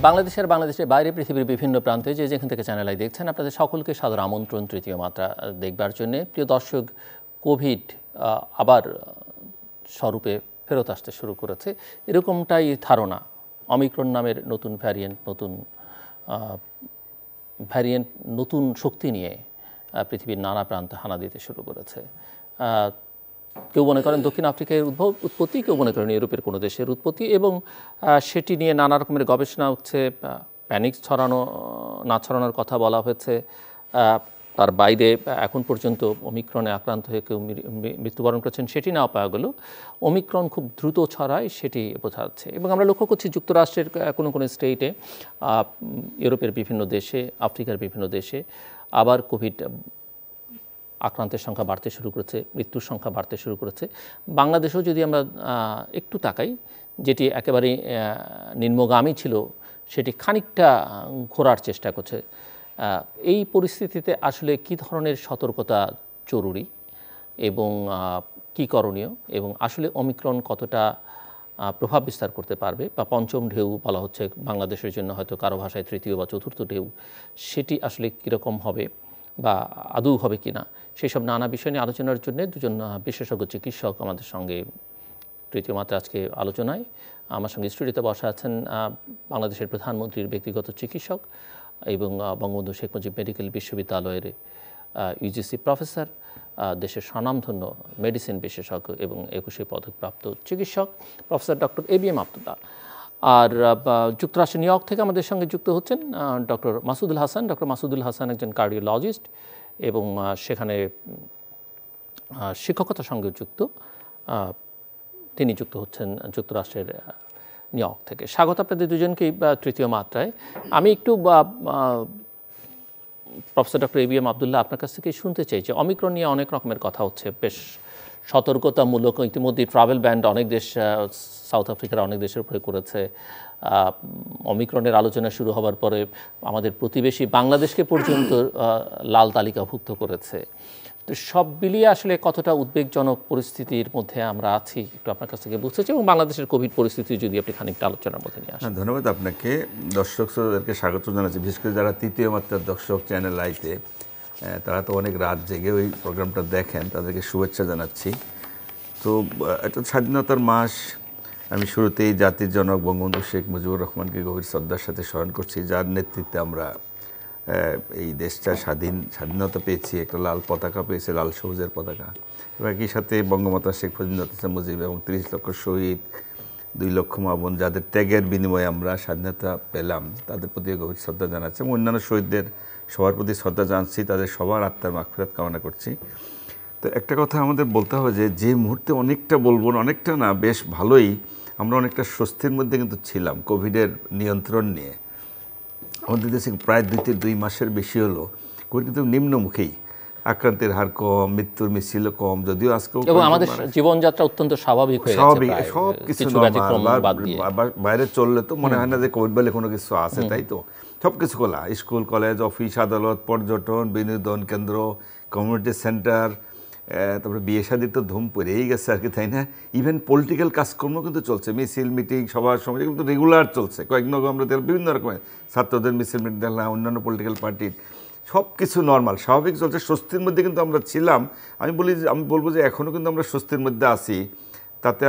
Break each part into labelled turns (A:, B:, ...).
A: বাংলাদেশের বাইরে পৃথিবীর বিভিন্ন প্রান্তে যেখান থেকে চ্যানেল আই দেখছেন, আপনাদের সকলকে সাদর আমন্ত্রণ তৃতীয় মাত্রা দেখবার জন্য। প্রিয় দর্শক, কোভিড আবার স্বরূপে ফেরত আসতে শুরু করেছে, এরকমটাই ধারণা। অমিক্রন নামের নতুন ভ্যারিয়েন্ট নতুন শক্তি নিয়ে পৃথিবীর নানা প্রান্তে হানা দিতে শুরু করেছে। কেউ মনে করেন দক্ষিণ আফ্রিকার উৎপত্তি, কেউ মনে করেন ইউরোপের কোনো দেশের উৎপত্তি, এবং সেটি নিয়ে নানা রকমের গবেষণা হচ্ছে। প্যানিক ছড়ানোর কথা বলা হয়েছে। তার বাইরে এখন পর্যন্ত ওমিক্রনে আক্রান্ত হয়ে কেউ মৃত্যুবরণ করেছেন সেটি না পাওয়া গেল। ওমিক্রন খুব দ্রুত ছড়ায় সেটি বোঝা যাচ্ছে, এবং আমরা লক্ষ্য করছি যুক্তরাষ্ট্রের কোনো স্টেটে, ইউরোপের বিভিন্ন দেশে, আফ্রিকার বিভিন্ন দেশে আবার কোভিড আক্রান্তের সংখ্যা বাড়তে শুরু করেছে, মৃত্যুর সংখ্যা বাড়তে শুরু করেছে। বাংলাদেশেও যদি আমরা একটু তাকাই, যেটি একেবারে নিম্নগামী ছিল সেটি খানিকটা ঘোরার চেষ্টা করছে। এই পরিস্থিতিতে আসলে কী ধরনের সতর্কতা জরুরি এবং কী করণীয়, এবং আসলে ওমিক্রন কতটা প্রভাব বিস্তার করতে পারবে, বা পঞ্চম ঢেউ বলা হচ্ছে বাংলাদেশের জন্য, হয়তো কারো ভাষায় তৃতীয় বা চতুর্থ ঢেউ, সেটি আসলে কীরকম হবে বা আদৌ হবে কিনা, সেই সব নানা বিষয় নিয়ে আলোচনার জন্য দুজন বিশেষজ্ঞ চিকিৎসক আমাদের সঙ্গে তৃতীয় মাত্রা আজকে আলোচনায়। আমার সঙ্গে স্টুডিওতে বসা আছেন বাংলাদেশের প্রধানমন্ত্রীর ব্যক্তিগত চিকিৎসক এবং বঙ্গবন্ধু শেখ মুজিব মেডিকেল বিশ্ববিদ্যালয়ের ইউজিসি প্রফেসর, দেশের স্বনামধন্য মেডিসিন বিশেষজ্ঞ এবং 21 পদকপ্রাপ্ত চিকিৎসক প্রফেসর ডক্টর এবিএম আব্দুল্লাহ। আর যুক্তরাষ্ট্রের নিউ ইয়র্ক থেকে আমাদের সঙ্গে যুক্ত হচ্ছেন ডক্টর মাসুদুল হাসান। ডক্টর মাসুদুল হাসান একজন কার্ডিওলজিস্ট এবং সেখানে শিক্ষকতার সঙ্গে যুক্ত। তিনি যুক্ত হচ্ছেন যুক্তরাষ্ট্রের নিউ ইয়র্ক থেকে। স্বাগত আপনাদের দুজনকেই তৃতীয় মাত্রায়। আমি একটু প্রফেসর ডক্টর এবিএম আব্দুল্লাহ আপনার কাছ থেকে শুনতে চাই যে অমিক্রন নিয়ে অনেক রকমের কথা হচ্ছে, বেশ সতর্কতামূলক ইতিমধ্যে ট্রাভেল ব্যান অনেক দেশ, সাউথ আফ্রিকার অনেক দেশের উপরে করেছে। অমিক্রনের আলোচনা শুরু হবার পরে আমাদের প্রতিবেশী বাংলাদেশকে পর্যন্ত লাল তালিকাভুক্ত করেছে। তো সব মিলিয়ে আসলে কতটা উদ্বেগজনক পরিস্থিতির মধ্যে আমরা আছি একটু আপনার কাছ থেকে বুঝতে চাই, এবং বাংলাদেশের কোভিড পরিস্থিতি যদি আপনি খানিকটা আলোচনার মধ্যে নিয়ে আসেন।
B: ধন্যবাদ আপনাকে। দর্শক শ্রোতাদেরকে স্বাগত জানাচ্ছি, বিশেষ করে যারা তৃতীয় মাত্রার দর্শক চ্যানেল আইতে, তারা তো অনেক রাত জেগে ওই প্রোগ্রামটা দেখেন, তাদেরকে শুভেচ্ছা জানাচ্ছি। তো এটা স্বাধীনতার মাস, আমি শুরুতেই জাতির জনক বঙ্গবন্ধু শেখ মুজিবুর রহমানকে গভীর শ্রদ্ধার সাথে স্মরণ করছি, যার নেতৃত্বে আমরা এই দেশটা স্বাধীনতা পেয়েছি, একটা লাল পতাকা পেয়েছে, লাল সবুজের পতাকা। এবং একই সাথে বঙ্গমাতা শেখ মুজিব এবং 30 লক্ষ শহীদ, 2 লক্ষ মা বোন, যাদের ত্যাগের বিনিময়ে আমরা স্বাধীনতা পেলাম, তাদের প্রতি গভীর শ্রদ্ধা জানাচ্ছি। এবং অন্যান্য শহীদদের সবার প্রতি শ্রদ্ধা জানাচ্ছি, তাদের সবার আত্মার মাগফিরাত কামনা করছি। তো একটা কথা আমাদের বলতে হবে যে মুহূর্তে অনেকটা বলবো না, অনেকটা না, বেশ ভালোই আমরা অনেকটা স্বস্তির মধ্যে কিন্তু ছিলাম কোভিডের নিয়ন্ত্রণ নিয়ে। আমাদের দেশে প্রায় 2 মাসের বেশি হলো কোভিড কিন্তু নিম্নমুখী, আক্রান্তের হার কম, মৃত্যুর মিছিল কম, যদিও আজকেও
A: এবং আমাদের জীবনযাত্রা অত্যন্ত স্বাভাবিক হয়ে গেছে,
B: সব কিছু বাইরে চললে তো মনে হয় না যে কোভিড বলে কোনো কিছু আছে, তাই তো সব কিছু খোলা, স্কুল কলেজ অফিস আদালত পর্যটন বিনোদন কেন্দ্র কমিউনিটি সেন্টার, তারপরে বিয়ে শাদির তো ধুম পড়েই গেছে আর কি, তাই না? ইভেন পলিটিক্যাল কাজকর্ম কিন্তু চলছে, মিছিল মিটিং সবার সময় কিন্তু রেগুলার চলছে। কয়েকদিন আগে আমরা দেখলাম বিভিন্ন রকমের ছাত্রদের মিছিল মিটিং দেখলাম, অন্যান্য পলিটিক্যাল পার্টির, সব কিছু নর্মাল স্বাভাবিক চলছে, স্বস্তির মধ্যে কিন্তু আমরা ছিলাম। আমি বলবো যে এখনও কিন্তু আমরা স্বস্তির মধ্যে আছি, তাতে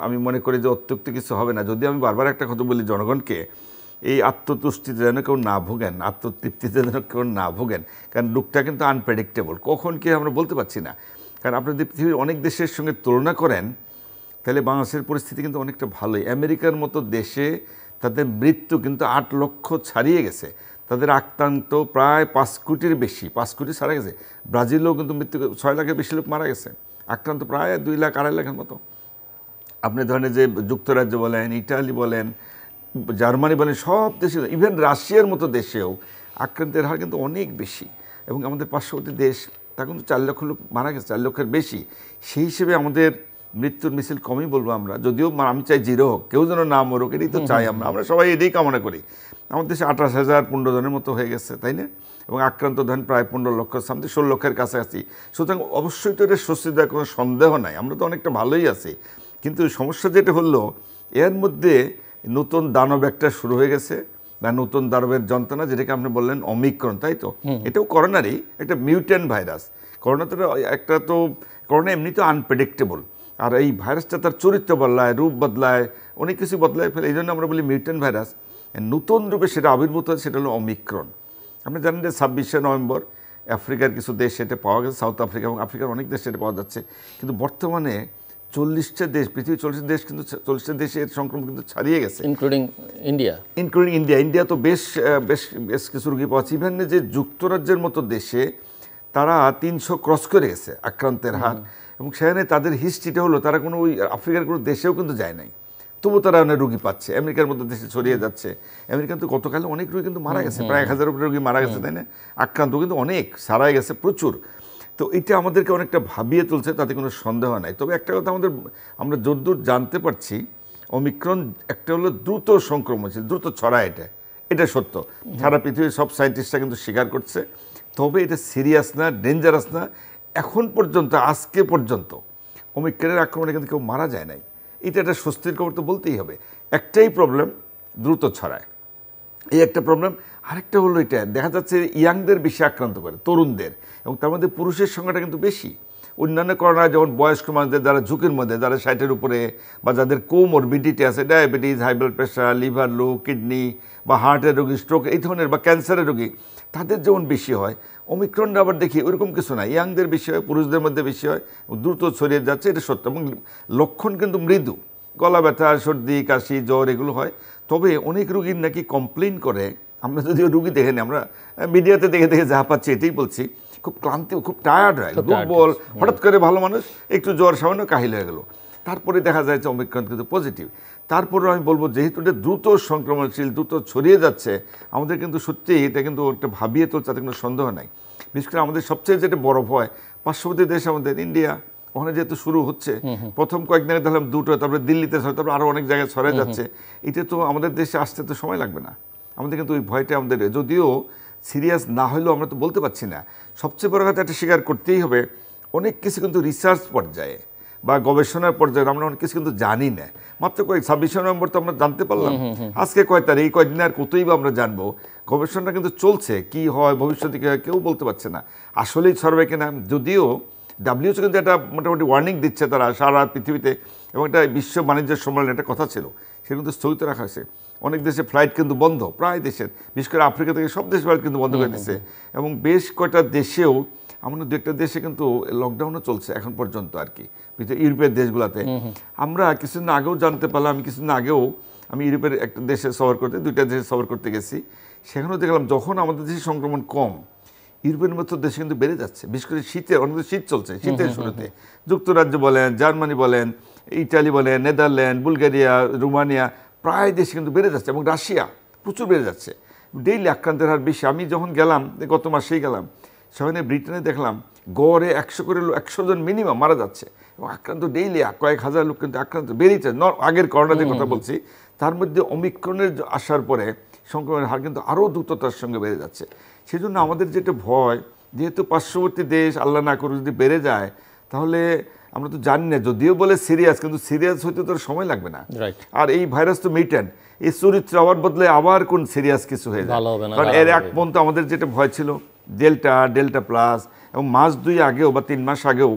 B: আমি মনে করি যে অত্যুক্তি কিছু হবে না। যদি আমি বারবার একটা কথা বলি জনগণকে, এই আত্মতুষ্টিতে যেন কেউ না ভোগেন, আত্মতৃপ্তিতে যেন কেউ না ভোগেন, কারণ লোকটা কিন্তু আনপ্রেডিক্টেবল, কখন কি আমরা বলতে পারছি না। কারণ আপনি যদি পৃথিবীর অনেক দেশের সঙ্গে তুলনা করেন, তাহলে বাংলাদেশের পরিস্থিতি কিন্তু অনেকটা ভালোই। আমেরিকার মতো দেশে তাদের মৃত্যু কিন্তু 8 লক্ষ ছাড়িয়ে গেছে, তাদের আক্রান্ত প্রায় 5 কোটির বেশি, 5 কোটি ছাড়া গেছে। ব্রাজিলেও কিন্তু মৃত্যু 6 লাখের বেশি লোক মারা গেছে, আক্রান্ত প্রায় 2 লাখ 2.5 লাখের মতো। আপনি ধরেন যে যুক্তরাজ্য বলেন, ইটালি বলেন, জার্মানি বলেন, সব দেশে, ইভেন রাশিয়ার মতো দেশেও আক্রান্তের হার কিন্তু অনেক বেশি। এবং আমাদের পার্শ্ববর্তী দেশ, তা কিন্তু 4 লক্ষ লোক মারা গেছে, 4 লক্ষের বেশি। সেই হিসেবে আমাদের মৃত্যুর মিছিল কমই বলবো আমরা, যদিও আমি চাই 0 হোক, কেউ যেন না মরুক, এটাই তো চাই আমরা সবাই এটাই কামনা করি। আমাদের দেশে 28,015 জনের মতো হয়ে গেছে, তাই না? এবং আক্রান্ত ধরেন প্রায় 15 লক্ষ, সামথিং 16 লক্ষের কাছাকাছি। সুতরাং অবশ্যই তো এটা স্বস্তিদায়ক, কোনো সন্দেহ নাই, আমরা তো অনেকটা ভালোই আছি। কিন্তু সমস্যা যেটা হলো, এর মধ্যে নতুন দানব একটা শুরু হয়ে গেছে, বা নতুন দানবের যন্ত্রণা, যেটাকে আপনি বললেন অমিক্রন, তাই তো? এটাও করোনারই একটা মিউট্যান্ট ভাইরাস। করোনা তো একটা, তো করোনা এমনি তো আনপ্রেডিক্টেবল, আর এই ভাইরাসটা তার চরিত্র বদলায়, রূপ বদলায়, অনেক কিছু বদলায় ফেলে। এই জন্য আমরা বলি মিউট্যান্ট ভাইরাস। নতুন রূপে সেটা আবির্ভূত হয়, সেটা হলো অমিক্রন। আপনি জানেন যে 26শে নভেম্বর আফ্রিকার কিছু দেশ সেটা পাওয়া গেছে, সাউথ আফ্রিকা এবং আফ্রিকার অনেক দেশ সেটা পাওয়া যাচ্ছে। কিন্তু বর্তমানে 40টা দেশ, পৃথিবীর 40টা দেশ, কিন্তু 40টা দেশে এর সংক্রমণ কিন্তু ছাড়িয়ে গেছে,
A: ইনক্লুডিং ইন্ডিয়া।
B: ইন্ডিয়া তো বেশ কিছু রোগী পাওয়া যাচ্ছে। ইভেন যে যুক্তরাজ্যের মতো দেশে তারা 300 ক্রস করে গেছে আক্রান্তের হার, এবং সেখানে তাদের হিস্ট্রিটা হলো তারা কোনো ওই আফ্রিকার কোনো দেশেও কিন্তু যায় নাই, তবু তারা অনেক রোগী পাচ্ছে। আমেরিকার মতো দেশে ছড়িয়ে যাচ্ছে। আমেরিকান তো গতকালে অনেক রোগী কিন্তু মারা গেছে, প্রায় 1000 উপরে রোগী মারা গেছে, তাই না? আক্রান্ত কিন্তু অনেক, সারাই গেছে প্রচুর। তো এটা আমাদেরকে অনেকটা ভাবিয়ে তুলছে, তাতে কোনো সন্দেহ নাই। তবে একটা কথা আমরা যদ্দূর জানতে পারছি, অমিক্রন একটা হলো দ্রুত সংক্রমণশীল, দ্রুত ছড়ায়, এটা সত্য। সারা পৃথিবীর সব সায়েন্টিস্টরা কিন্তু স্বীকার করছে। তবে এটা সিরিয়াস না, ডেঞ্জারাস না। এখন পর্যন্ত, আজকে পর্যন্ত ওমিক্রনের আক্রমণে কিন্তু কেউ মারা যায় নাই। এটা একটা স্বস্তির খবর তো বলতেই হবে। একটাই প্রবলেম, দ্রুত ছড়ায়, এই একটা প্রবলেম। আরেকটা হলো এটা দেখা যাচ্ছে ইয়াংদের বেশি আক্রান্ত করে, তরুণদের, এবং তার মধ্যে পুরুষের সংখ্যাটা কিন্তু বেশি। অন্যান্য করোনা যেমন বয়স্ক মানুষদের, যারা ঝুঁকির মধ্যে, যারা 60-এর উপরে, বা যাদের কোমরবিডিটি আছে, diabetes, high blood pressure, liver low, kidney বা হার্টের রোগী, স্ট্রোক এই ধরনের, বা ক্যান্সারের রোগী, তাদের যেমন বেশি হয়। ওমিক্রনটা আবার দেখি ওইরকম কিছু না, ইয়াংদের বেশি হয়, পুরুষদের মধ্যে বেশি হয়, দ্রুত ছড়িয়ে যাচ্ছে, এটা সত্য। এবং লক্ষণ কিন্তু মৃদু, গলা ব্যথা, সর্দি, কাশি, জ্বর এগুলো হয়। তবে অনেক রোগীর নাকি কমপ্লেন করে, আমরা যদিও রুগী দেখে নিই, আমরা মিডিয়াতে দেখে দেখে যা পাচ্ছি এটাই বলছি, খুব ক্লান্তি, খুব টায়ার্ড হয়, দুর্বল, হঠাৎ করে ভালো মানুষ, একটু জ্বর সামান্য কাহিল হয়ে গেল, তারপরে দেখা যায় যে অমিক্রন কিন্তু পজিটিভ। তারপরেও আমি বলবো, যেহেতু এটা দ্রুত সংক্রমণশীল, দ্রুত ছড়িয়ে যাচ্ছে, আমাদের কিন্তু সত্যিই এটা কিন্তু একটা ভাবিয়ে তোল, তাতে কোনো সন্দেহ নাই। বিশেষ করে আমাদের সবচেয়ে যেটা বড় ভয়, পার্শ্ববর্তী দেশ আমাদের ইন্ডিয়া, ওখানে যেহেতু শুরু হচ্ছে, প্রথম কয়েকদিনে দেখলাম 2টো, তারপরে দিল্লিতে, তারপরে আরও অনেক জায়গায় ছড়িয়ে যাচ্ছে। এটা তো আমাদের দেশে আসতে তো সময় লাগবে না। আমাদের কিন্তু ওই ভয়টা আমাদের, যদিও সিরিয়াস না হলেও আমরা তো বলতে পারছি না। সবচেয়ে বড় কথা একটা স্বীকার করতেই হবে, অনেক কিছু কিন্তু রিসার্চ পর্যায়ে বা গবেষণার পর্যায়ে আমরা অনেক কিছু কিন্তু জানি না। মাত্র 26শে নভেম্বর তো আমরা জানতে পারলাম, আজকে কয় তারিখ, এই কয়েকদিন আর কতই বা আমরা জানবো। গবেষণাটা কিন্তু চলছে, কি হয় ভবিষ্যতে কী হয় কেউ বলতে পারছে না, আসলেই ছড়াবে কিনা। যদিও WHO কিন্তু একটা মোটামুটি ওয়ার্নিং দিচ্ছে তারা সারা পৃথিবীতে, এবং একটা বিশ্ব বাণিজ্য সম্মেলনে একটা কথা ছিল, সেটা কিন্তু স্থগিত রাখা হয়েছে। অনেক দেশে ফ্লাইট কিন্তু বন্ধ, প্রায় দেশের, বিশেষ করে আফ্রিকা থেকে সব দেশ ফ্লাইট কিন্তু বন্ধ করে দিচ্ছে। এবং বেশ কয়টা দেশেও, আমরা 2-একটা দেশে কিন্তু লকডাউনও চলছে এখন পর্যন্ত আর কি, ইউরোপের দেশগুলোতে। আমরা কিছুদিন আগেও জানতে পারলাম, আমি ইউরোপের একটা দেশে সফর করতে, 2টা দেশে সফর করতে গেছি, সেখানেও দেখলাম যখন আমাদের দেশে সংক্রমণ কম, ইউরোপের মতো দেশে কিন্তু বেড়ে যাচ্ছে। বিশেষ করে শীতের, অনেক শীত চলছে, শীতের শুরুতে যুক্তরাজ্য বলেন, জার্মানি বলেন, ইটালি বলেন, নেদারল্যান্ড, বুলগেরিয়া, রোমানিয়া, প্রায় দেশে কিন্তু বেড়ে যাচ্ছে, এবং রাশিয়া প্রচুর বেড়ে যাচ্ছে। ডেইলি আক্রান্তের হার বেশি। আমি যখন গেলাম, গত মাসেই গেলাম, সেখানে ব্রিটেনে দেখলাম গড়ে 100 জন মিনিমাম মারা যাচ্ছে, এবং আক্রান্ত ডেইলি কয়েক হাজার লোক কিন্তু আক্রান্ত বেরিয়েছে। আগের করোনার কথা বলছি, তার মধ্যে ওমিক্রনের আসার পরে সংক্রমণের হার কিন্তু আরও দ্রুততার সঙ্গে বেড়ে যাচ্ছে। সেই জন্য আমাদের যেটা ভয়, যেহেতু পার্শ্ববর্তী দেশ আল্লাহ না করে যদি বেড়ে যায়, তাহলে আমরা তো জানি না, যদিও বলে সিরিয়াস, কিন্তু সিরিয়াস হইতে তো সময় লাগবে না। আর এই ভাইরাস তো মিউট্যান্ট, এই চরিত্র আবার বদলে আবার কোন সিরিয়াস কিছু হয়ে যায়। কারণ এর এক পর্যন্ত আমাদের যেটা ভয় ছিল ডেল্টা প্লাস, এবং মাস 2 আগেও বা 3 মাস আগেও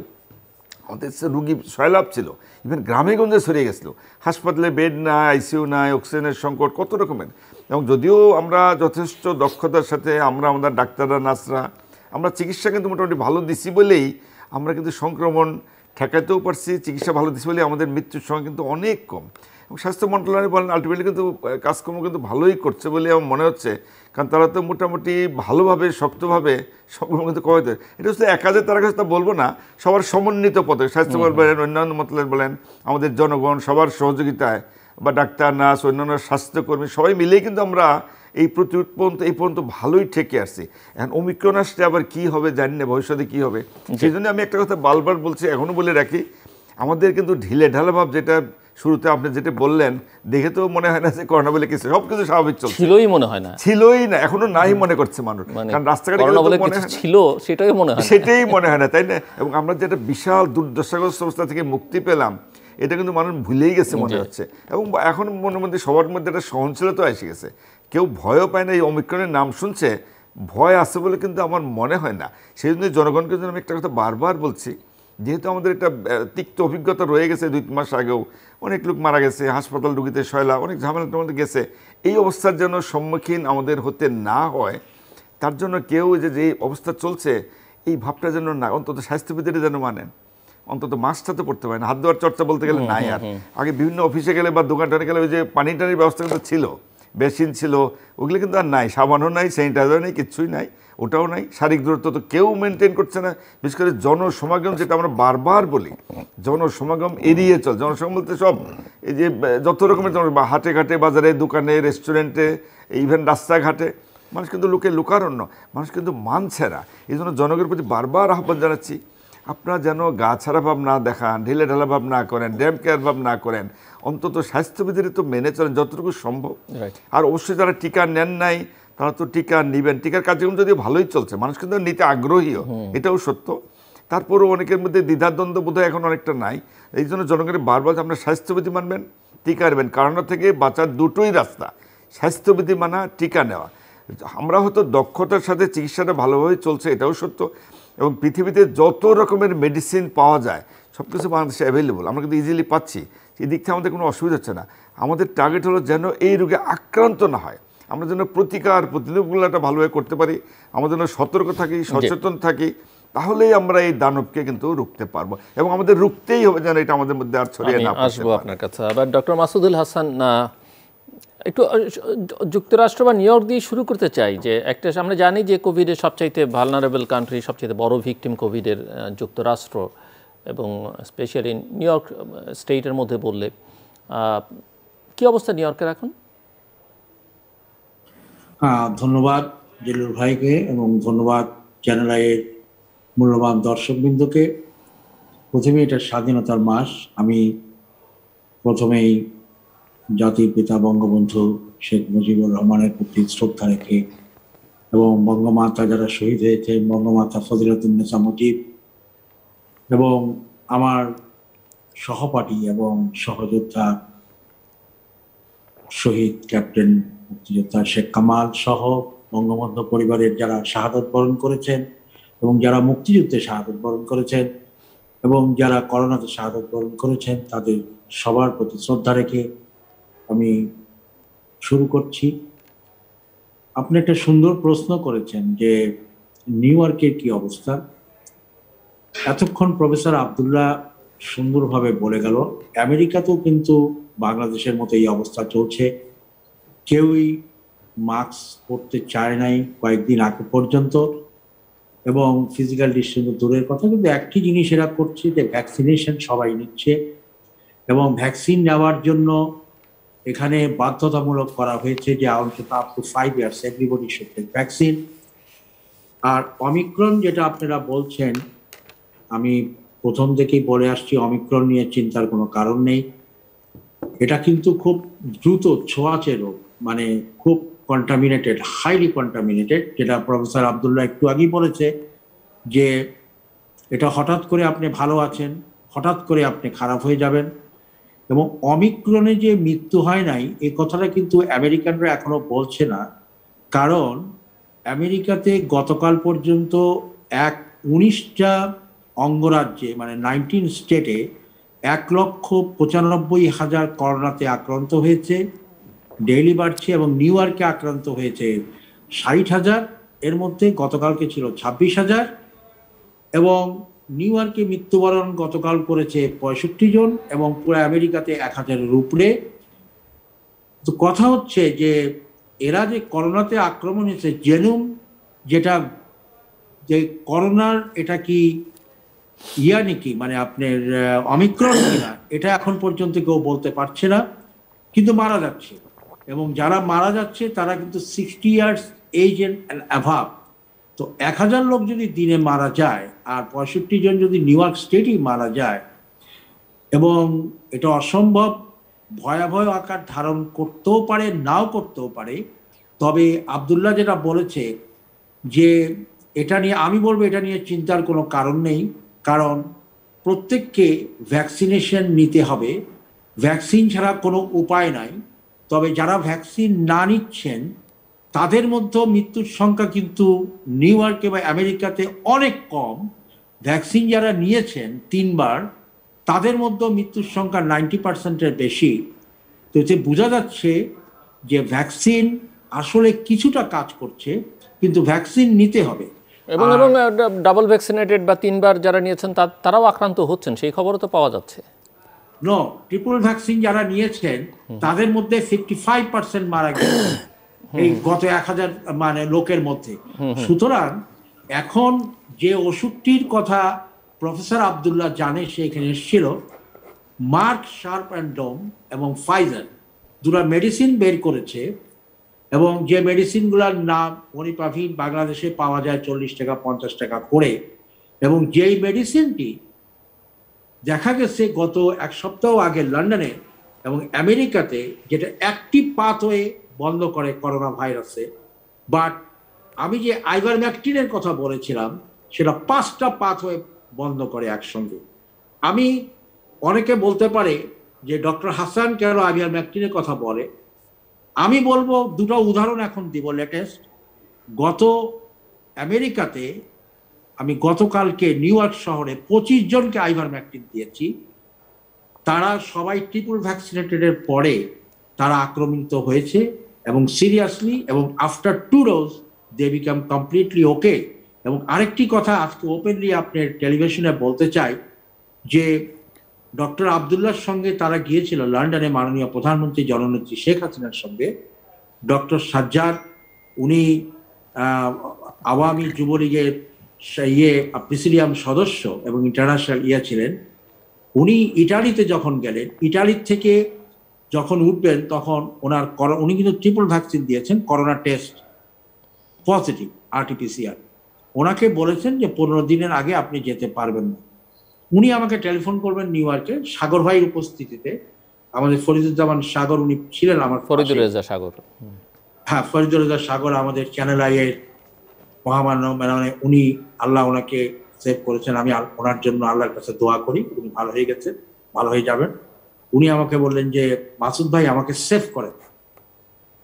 B: আমাদের রুগী সয়লাভ ছিল, ইভেন গ্রামে গঞ্জে ছড়িয়ে গেছিলো, হাসপাতালে বেড নাই, আইসিইউ নাই, অক্সিজেনের সংকট, কত রকমের। এবং যদিও আমরা যথেষ্ট দক্ষতার সাথে আমাদের ডাক্তাররা, নার্সরা, আমরা চিকিৎসা কিন্তু মোটামুটি ভালো দিছি বলেই আমরা কিন্তু সংক্রমণ ঠেকাতেও পারছি, চিকিৎসা ভালো দিচ্ছি বলে আমাদের মৃত্যুর সংখ্যা কিন্তু অনেক কম। এবং স্বাস্থ্য মন্ত্রণালয় বলেন আলটিমেটলি কিন্তু কাজকর্ম কিন্তু ভালোই করছে বলে আমার মনে হচ্ছে, কারণ তারা তো মোটামুটি ভালোভাবে, শক্তভাবে সংক্রমণ কিন্তু কমাতে। এটা হচ্ছে এক কাজে তারা কাছে তা বলবো না, সবার সমন্বিত পদক্ষেপ, স্বাস্থ্য বলেন, অন্যান্য মন্ত্রণালয় বলেন, আমাদের জনগণ সবার সহযোগিতায়, বা ডাক্তার, নার্স, অন্যান্য স্বাস্থ্যকর্মী সবাই মিলেই কিন্তু আমরা এই পর্যন্ত ভালোই ঠেকে আসছি। এখন ওমিক্রন আসলে আবার কী হবে জানি না, ভবিষ্যতে কী হবে। সেই জন্য আমি একটা কথা বারবার বলছি, এখনও বলে রাখি, আমাদের কিন্তু ঢিলে ভাব, যেটা শুরুতে আপনি যেটা বললেন, দেখে তো মনে হয় না যে করোনা বলে কিছু, সবকিছু স্বাভাবিক চলছে, ছিলই না, এখনো নাই মনে করছে মানুষ। কারণ রাস্তাঘাটে
A: ছিল সেটাই মনে হয়
B: না, তাই না? এবং আমরা যেটা বিশাল দুর্দশাগ্রস্ত অবস্থা থেকে মুক্তি পেলাম, এটা কিন্তু মানুষ ভুলেই গেছে মনে হচ্ছে। এবং এখন মনের মধ্যে সবার মধ্যে একটা সহনশীলতা এসে গেছে, কেউ ভয়ও পায় না। এই ওমিক্রনের নাম শুনছে ভয় আছে বলে কিন্তু আমার মনে হয় না। সেই জন্য জনগণকে জন্য আমি একটা কথা বারবার বলছি, যেহেতু আমাদের একটা তিক্ত অভিজ্ঞতা রয়ে গেছে, 2 মাস আগেও অনেক লোক মারা গেছে, হাসপাতাল রুগীতে শয়লা, অনেক ঝামেলার মধ্যে গেছে। এই অবস্থার যেন সম্মুখীন আমাদের হতে না হয়, তার জন্য কেউ যে অবস্থা চলছে এই ভাবটা যেন না, অন্তত স্বাস্থ্যবিধিরা যেন মানেন। অন্তত মাস্কটা তো পড়তে পারে না, হাত ধোয়ার চর্চা বলতে গেলে নাই আর। আগে বিভিন্ন অফিসে গেলে বা দোকানটানে গেলে ওই যে পানি টানির ব্যবস্থা কিন্তু ছিল, বেসিন ছিল, ওগুলো কিন্তু আর নাই। সাবানও নাই, স্যানিটাইজার নেই, কিচ্ছুই নাই, ওটাও নাই। শারীরিক দূরত্ব তো কেউ মেনটেন করছে না। বিশেষ করে জনসমাগম, যেটা আমরা বারবার বলি, জনসমাগম এড়িয়ে চল। জনসমাগম বলতে সব এই যে যত রকমের হাটে ঘাটে, বাজারে, দোকানে, রেস্টুরেন্টে, ইভেন রাস্তাঘাটে মানুষ কিন্তু লোকারণ্য, মানুষ কিন্তু মানছে না। এই জন্য জনগণের প্রতি বারবার আহ্বান জানাচ্ছি, আপনারা যেন গা ছাড়া ভাব না দেখান, ঢিলে ঢালা ভাব না করেন, ড্যাম কেয়ার ভাব না করেন, অন্তত স্বাস্থ্যবিধির তো মেনে চলেন যতটুকু সম্ভব। আর অবশ্যই যারা টিকা নেন নাই তারা তো টিকা নেবেন। টিকার কার্যক্রম যদিও ভালোই চলছে, মানুষ কিন্তু নিতে আগ্রহীও, এটাও সত্য। তারপরেও অনেকের মধ্যে দ্বিধাদ্বন্দ্ব বোধহয় এখন অনেকটা নাই। এই জন্য জনগণের বারবার আপনার স্বাস্থ্যবিধি মানবেন, টিকা নেবেন। করোনা থেকে বাঁচার দুটোই রাস্তা, স্বাস্থ্যবিধি মানা, টিকা নেওয়া। আমরা হয়তো দক্ষতার সাথে চিকিৎসাটা ভালোভাবে চলছে, এটাও সত্য। এবং পৃথিবীতে যত রকমের মেডিসিন পাওয়া যায় সব কিছু বাংলাদেশে অ্যাভেলেবল, আমরা কিন্তু ইজিলি পাচ্ছি। এই দিক থেকে আমাদের কোনো অসুবিধা হচ্ছে না। আমাদের টার্গেট হলো যেন এই রোগে আক্রান্ত না হয়, আমরা যেন প্রতিকারগুলোটা ভালোভাবে করতে পারি, আমরা যেন সতর্ক থাকি, সচেতন থাকি, তাহলেই আমরা এই দানবকে কিন্তু রুখতে পারবো। এবং আমাদের রুখতেই হবে যেন এটা আমাদের মধ্যে আর ছড়িয়ে না পড়ে।
A: আসবো আপনার কাছে আবার। ডক্টর মাসুদুল হাসান, একটু যুক্তরাষ্ট্র বা নিউ ইয়র্ক দিয়ে শুরু করতে চাই। যে একটা আমরা জানি যে কোভিডের সবচাইতে ভালনারেবল কান্ট্রি, সবচাইতে বড় ভিকটিম কোভিডের যুক্তরাষ্ট্র, এবং স্পেশালি নিউ ইয়র্ক স্টেটের মধ্যে বললে কি অবস্থা নিউ ইয়র্কের এখন?
C: ধন্যবাদ জিলুর ভাইকে এবং ধন্যবাদ চ্যানেল আইয়ের মূল্যবান দর্শকবৃন্দকে। প্রথমে এটা স্বাধীনতার মাস, আমি প্রথমেই জাতির পিতা বঙ্গবন্ধু শেখ মুজিবুর রহমানের প্রতি শ্রদ্ধা রেখে এবং বঙ্গমাতা যারা শহীদ হয়েছেন, বঙ্গমাতা ফজিলাতুন্নেসা মুজিব এবং আমার সহপাঠী এবং সহযোদ্ধা শহীদ ক্যাপ্টেন মুক্তিযোদ্ধা শেখ কামাল সহ বঙ্গবন্ধু পরিবারের যারা শাহাদত বরণ করেছেন এবং যারা মুক্তিযুদ্ধে শাহাদত বরণ করেছেন এবং যারা করোনাতে শাহাদত বরণ করেছেন, তাদের সবার প্রতি শ্রদ্ধা রেখে আমি শুরু করছি। আপনি একটা সুন্দর প্রশ্ন করেছেন যে নিউ ইয়র্কের কি অবস্থা। এতক্ষণ প্রফেসর আব্দুল্লাহ সুন্দরভাবে বলে গেল, আমেরিকাতেও কিন্তু বাংলাদেশের মতো এই অবস্থা চলছে। কেউই মাস্ক পরতে চায় নাই কয়েকদিন আগে পর্যন্ত, এবং ফিজিক্যাল ডিস্টেন্স দূরের কথা, কিন্তু একটি জিনিস এরা করছে যে ভ্যাকসিনেশন সবাই নিচ্ছে এবং ভ্যাকসিন নেওয়ার জন্য এখানে বাধ্যতামূলক করা হয়েছে যে অন্তত up to 5 years everybody should take vaccine. আর অমিক্রন যেটা আপনারা বলছেন, আমি প্রথম থেকেই বলে আসছি অমিক্রন নিয়ে চিন্তার কোনো কারণ নেই। এটা কিন্তু খুব দ্রুত ছোঁয়াচে রোগ, মানে খুব কন্টামিনেটেড, হাইলি কন্টামিনেটেড, যেটা প্রফেসর আব্দুল্লাহ একটু আগেই বলেছে যে এটা হঠাৎ করে আপনি ভালো আছেন, হঠাৎ করে আপনি খারাপ হয়ে যাবেন। এবং অমিক্রনে যে মৃত্যু হয় নাই এই কথাটা কিন্তু আমেরিকানরা এখনো বলছে না, কারণ আমেরিকাতে গতকাল পর্যন্ত 19টা অঙ্গরাজ্যে, মানে 19 স্টেটে 1,95,000 করোনাতে আক্রান্ত হয়েছে, ডেইলি বাড়ছে। এবং নিউ ইয়র্কে আক্রান্ত হয়েছে 60,000, এর মধ্যে গতকালকে ছিল 26,000, এবং নিউ ইয়র্কে মৃত্যুবরণ গতকাল করেছে 65 জন এবং পুরো আমেরিকাতে 1,000-এর উপরে। তো কথা হচ্ছে যে এরা যে করোনাতে আক্রমণ হয়েছে, জেনুম যেটা যে করোনার এটা কি নাকি, মানে আপনার অমিক্রন কিনা, এটা এখন পর্যন্ত কেউ বলতে পারছে না, কিন্তু মারা যাচ্ছে। এবং যারা মারা যাচ্ছে তারা কিন্তু 60 years এজ অ্যান্ড অ্যাভাব। তো 1,000 লোক যদি দিনে মারা যায় আর 65 জন যদি নিউ ইয়র্ক স্টেটই মারা যায়, এবং এটা অসম্ভব ভয়াবহ আকার ধারণ করতেও পারে, নাও করতেও পারে। তবে আব্দুল্লাহ যেটা বলেছে যে এটা নিয়ে, আমি বলবো এটা নিয়ে চিন্তার কোনো কারণ নেই, কারণ প্রত্যেককে ভ্যাকসিনেশন নিতে হবে, ভ্যাকসিন ছাড়া কোনো উপায় নাই। তবে যারা ভ্যাকসিন না নিচ্ছেন তাদের মধ্যে মৃত্যুর সংখ্যা কিন্তু নিউ ইয়র্কে বা আমেরিকাতে অনেক কম। ভ্যাকসিন যারা নিয়েছেন 3 বার তাদের মধ্যে মৃত্যুর সংখ্যা 90%-এর বেশি। তো এতে বোঝা যাচ্ছে যে ভ্যাকসিন আসলে কিছুটা কাজ করছে, কিন্তু ভ্যাকসিন নিতে হবে।
A: এবং ডাবল ভ্যাকসিনেটেড বা 3 বার যারা নিয়েছেন তারাও আক্রান্ত হচ্ছেন, সেই খবরও তো পাওয়া যাচ্ছে।
C: নো, ট্রিপল ভ্যাকসিন যারা নিয়েছেন তাদের মধ্যে 55% মারা গেছে এই গত 1000 মানে লোকের মধ্যে। সুতরাং এখন যে ওষুধটির কথা প্রফেসর আব্দুল্লাহ জানে, সে এখানে এসেছিল, মার্ক শার্প অ্যান্ড ডোম এবং ফাইজার দুটো মেডিসিন বের করেছে, এবং যে মেডিসিনগুলোর নাম মনিপাভিন বাংলাদেশে পাওয়া যায় 40 টাকা 50 টাকা করে, এবং যেই মেডিসিনটি দেখা গেছে গত 1 সপ্তাহ আগে লন্ডনে এবং আমেরিকাতে যেটা অ্যাক্টিভ পাথওয়ে বন্ধ করে করোনা ভাইরাসে। বাট আমি যে আইভারম্যাকটিনের কথা বলেছিলাম সেটা 5টা পাথওয়ে বন্ধ করে একসঙ্গে। আমি অনেকে বলতে পারে যে ডক্টর হাসান কেন আইভারম্যাকটিনের কথা বলে, আমি বলবো দুটো উদাহরণ এখন দিব লেটেস্ট। গত আমেরিকাতে আমি গতকালকে নিউ ইয়র্ক শহরে 25 জনকে আইভারম্যাকটিন দিয়েছি। তারা সবাই ট্রিপল ভ্যাকসিনেটেডের পরে তারা আক্রমিত হয়েছে এবং সিরিয়াসলি, এবং after 2 dose they become completely okay. এবং আরেকটি কথা আজকে ওপেনলি আপনার টেলিভিশনে বলতে চাই যে ডক্টর আব্দুল্লাহর সঙ্গে তারা গিয়েছিল লন্ডনে মাননীয় প্রধানমন্ত্রী জননেত্রী শেখ হাসিনার সঙ্গে। ডক্টর সাজ্জাদ উনি আওয়ামী যুবলীগের প্রেসিডিয়াম সদস্য এবং ইন্টারন্যাশনাল ছিলেন। উনি ইটালিতে যখন গেলেন, ইটালির থেকে যখন উঠবেন তখন উনি কিন্তু ট্রিপল ভ্যাকসিন দিয়েছেন, করোনা টেস্ট পজিটিভ RT-PCR। ওনাকে বলেছেন যে 15 দিনের আগে আপনি যেতে পারবেন না। উনি আমাকে টেলিফোন করবেন নিউ ইয়র্কে সাগর ভাইয়ের উপস্থিতিতে। আমাদের ফরিদুজ্জামান সাগর উনি ছিলেন আমার
A: ফরিদুর রেজা সাগর।
C: হ্যাঁ, ফরিদুর রেজা সাগর আমাদের চ্যানেল আইয়ের মহামান্য, মানে উনি আল্লাহ ওনাকে সেভ করেছেন। আমি ওনার জন্য আল্লাহর কাছে দোয়া করি, উনি ভালো হয়ে গেছেন, ভালো হয়ে যাবেন। উনি আমাকে বললেন যে মাসুদ ভাই আমাকে সেভ করেন।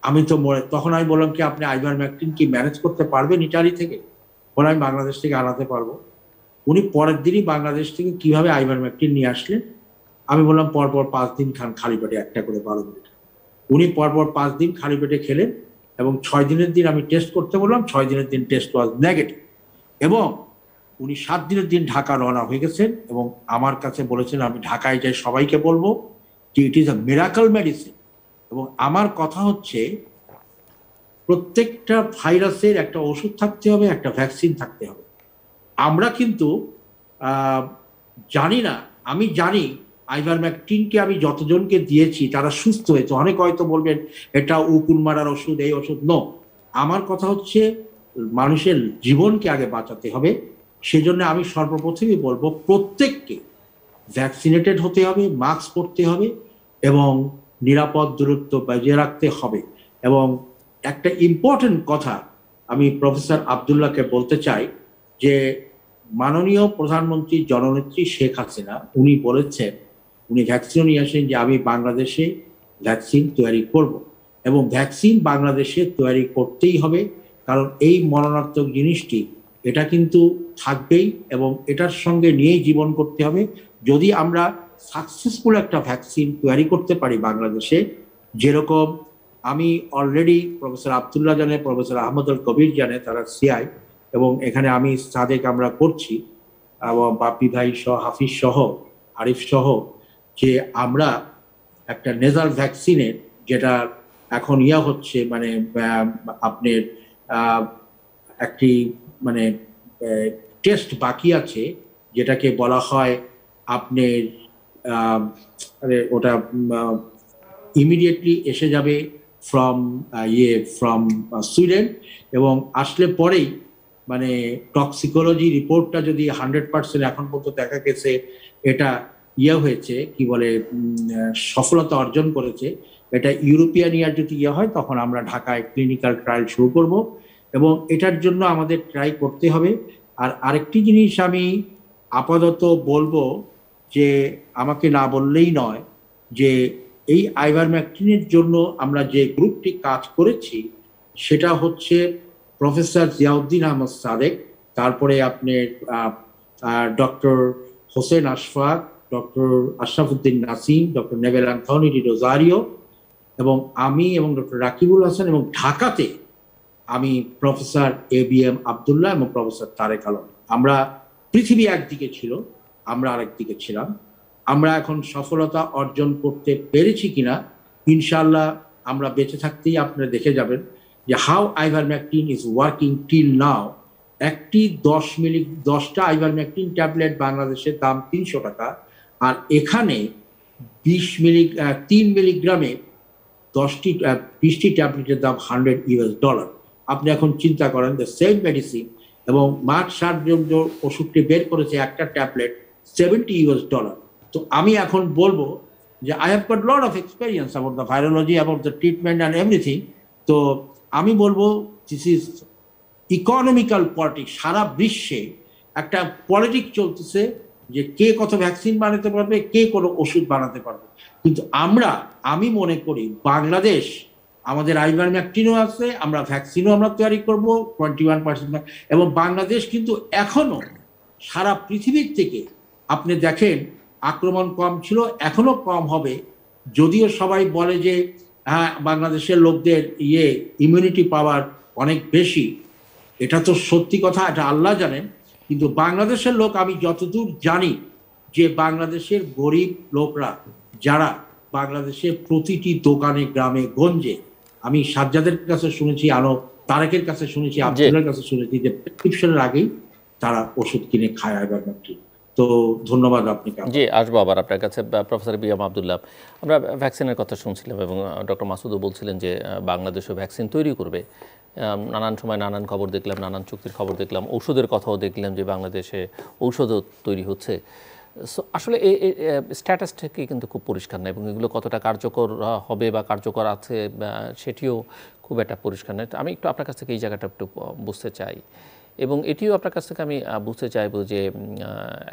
C: আমি তো তখন আমি বললাম কি আপনি আইভারম্যাকটিন কি ম্যানেজ করতে পারবেন ইটালি থেকে? বলে আমি বাংলাদেশ থেকে আনাতে পারবো। উনি পরের দিনই বাংলাদেশ থেকে কিভাবে আইভারম্যাকটিন নিয়ে আসলেন। আমি বললাম পরপর 5 দিন খান খালি পেটে, একটা করে 12 মিনিট। উনি পরপর 5 দিন খালি পেটে খেলেন এবং 6 দিনের দিন আমি টেস্ট করতে বললাম, 6 দিনের দিন টেস্ট ওয়াজ নেগেটিভ। এবং উনি 7 দিনের দিন ঢাকা রওনা হয়ে গেছেন এবং আমার কাছে বলেছেন আমি ঢাকায় যাই সবাইকে বলবো যে it is a miracle medicine. এবং আমার কথা হচ্ছে প্রত্যেকটা ভাইরাসের একটা ওষুধ থাকতে হবে, একটা ভ্যাকসিন থাকতে হবে। আমরা কিন্তু জানি না, আমি জানি আইভারম্যাকটিনকে আমি যতজনকে দিয়েছি তারা সুস্থ হয়েছে। অনেক হয়তো বলবেন এটা উকুন মারার ওষুধ, এই ওষুধ। নো, আমার কথা হচ্ছে মানুষের জীবনকে আগে বাঁচাতে হবে। সেজন্য আমি সর্বপ্রথমই বলবো প্রত্যেককে ভ্যাকসিনেটেড হতে হবে, মাস্ক পরতে হবে এবং নিরাপদ দূরত্ব বজায় রাখতে হবে। এবং একটা ইম্পর্টেন্ট কথা আমি প্রফেসর আব্দুল্লাহকে বলতে চাই যে মাননীয় প্রধানমন্ত্রী জননেত্রী শেখ হাসিনা উনি বলেছেন, উনি ভ্যাকসিন নিয়ে আসেন যে আমি বাংলাদেশে ভ্যাকসিন তৈরি করব এবং ভ্যাকসিন বাংলাদেশে তৈরি করতেই হবে। কারণ এই মরণাত্মক জিনিসটি এটা কিন্তু থাকবেই এবং এটার সঙ্গে নিয়েই জীবন করতে হবে। যদি আমরা সাকসেসফুল একটা ভ্যাকসিন তৈরি করতে পারি বাংলাদেশে, যেরকম আমি অলরেডি প্রফেসর আব্দুল্লাহ জানে, প্রফেসর আহমদ আল কবির জানে, তারা সিআই, এবং এখানে আমি সাদেক আমরা করছি এবং বাপি ভাই সহ, হাফিজ সহ, আরিফ সহ, যে আমরা একটা নেজাল ভ্যাকসিনের যেটা এখন হচ্ছে মানে আপনার একটি মানে টেস্ট বাকি আছে যেটাকে বলা হয় আপনার ওটা ইমিডিয়েটলি এসে যাবে ফ্রম সুইডেন এবং আসলে পরেই মানে টক্সিকোলজি রিপোর্টটা যদি 100% এখন পর্যন্ত দেখা গেছে এটা হয়েছে কি বলে সফলতা অর্জন করেছে, এটা ইউরোপিয়ান যদি হয় তখন আমরা ঢাকায় ক্লিনিক্যাল ট্রায়াল শুরু করব এবং এটার জন্য আমাদের ট্রাই করতে হবে। আর আরেকটি জিনিস আমি আপাতত বলবো যে আমাকে না বললেই নয় যে এই আইভারমেকটিনের জন্য আমরা যে গ্রুপটি কাজ করেছি সেটা হচ্ছে প্রফেসর জিয়াউদ্দিন আহমদ সাদেক, তারপরে আপনার doctor Hossain Ashfaq, doctor Ashrafuddin Nasim, doctor Nevel Anthony D Rozario এবং আমি এবং ডক্টর রাকিবুল হাসান, এবং ঢাকাতে আমি প্রফেসর ABM আবদুল্লাহ এবং প্রফেসর তারেক আলম। আমরা পৃথিবী একদিকে ছিল, আমরা আরেকদিকে ছিলাম। আমরা এখন সফলতা অর্জন করতে পেরেছি কিনা ইনশাআল্লাহ আমরা বেঁচে থাকতেই আপনারা দেখে যাবেন যে how ivermectin is working till now. একটি 10টা আইভারমেকটিন ট্যাবলেট বাংলাদেশের দাম 300 টাকা, আর এখানে 3 মিলিগ্রামে 20টি ট্যাবলেটের দাম $100। আপনি এখন চিন্তা করেন দ্য সেম মেডিসিন, এবং মার্চ 60 ওষুধটি বের করেছে একটা ট্যাবলেট $70। তো আমি এখন বলবো যে I have got lot of experience about the virology, about the treatment and everything. তো আমি বলবো দিস ইজ ইকোনমিক্যাল পলিটিক্স। সারা বিশ্বে একটা পলিটিক্স চলতেছে যে কে কত ভ্যাকসিন বানাতে পারবে, কে কোনো ওষুধ বানাতে পারবে। কিন্তু আমি মনে করি বাংলাদেশ, আমাদের আইভারমেকটিনও আছে, আমরা ভ্যাকসিনও আমরা তৈরি করব 21%, এবং বাংলাদেশ কিন্তু এখনো সারা পৃথিবীর থেকে আপনি দেখেন আক্রমণ কম ছিল, এখনো কম হবে। যদিও সবাই বলে যে হ্যাঁ বাংলাদেশের লোকদের ইমিউনিটি পাওয়ার অনেক বেশি, এটা তো সত্যি কথা, এটা আল্লাহ জানেন। কিন্তু বাংলাদেশের লোক, আমি যতদূর জানি যে বাংলাদেশের গরিব লোকরা যারা বাংলাদেশের প্রতিটি দোকানে গ্রামে গঞ্জে, আমি সাজ্জাদের কাছে শুনেছি, তারেকের কাছে শুনেছি, আব্দুলের কাছে শুনেছি যে প্রেসক্রিপশনের আগেই তারা ওষুধ কিনে খায় আইভারমেকটিন। তো ধন্যবাদ আপনাকে।
A: জি, আসবো আবার আপনার কাছে প্রফেসর ABM আবদুল্লাহ। আমরা ভ্যাকসিনের কথা শুনছিলাম এবং ডক্টর মাসুদও বলছিলেন যে বাংলাদেশও ভ্যাকসিন তৈরি করবে। নানান সময় নানান খবর দেখলাম, নানান চুক্তির খবর দেখলাম, ঔষধের কথাও দেখলাম যে বাংলাদেশে ঔষধও তৈরি হচ্ছে। সো আসলে এই স্ট্যাটাস থেকে কিন্তু খুব পরিষ্কার না, এবং এগুলো কতটা কার্যকর হবে বা কার্যকর আছে সেটিও খুব একটা পরিষ্কার নয়। আমি একটু আপনার কাছ থেকে এই জায়গাটা একটু বুঝতে চাই, এবং এটিও আপনার কাছ থেকে আমি বুঝতে চাইব যে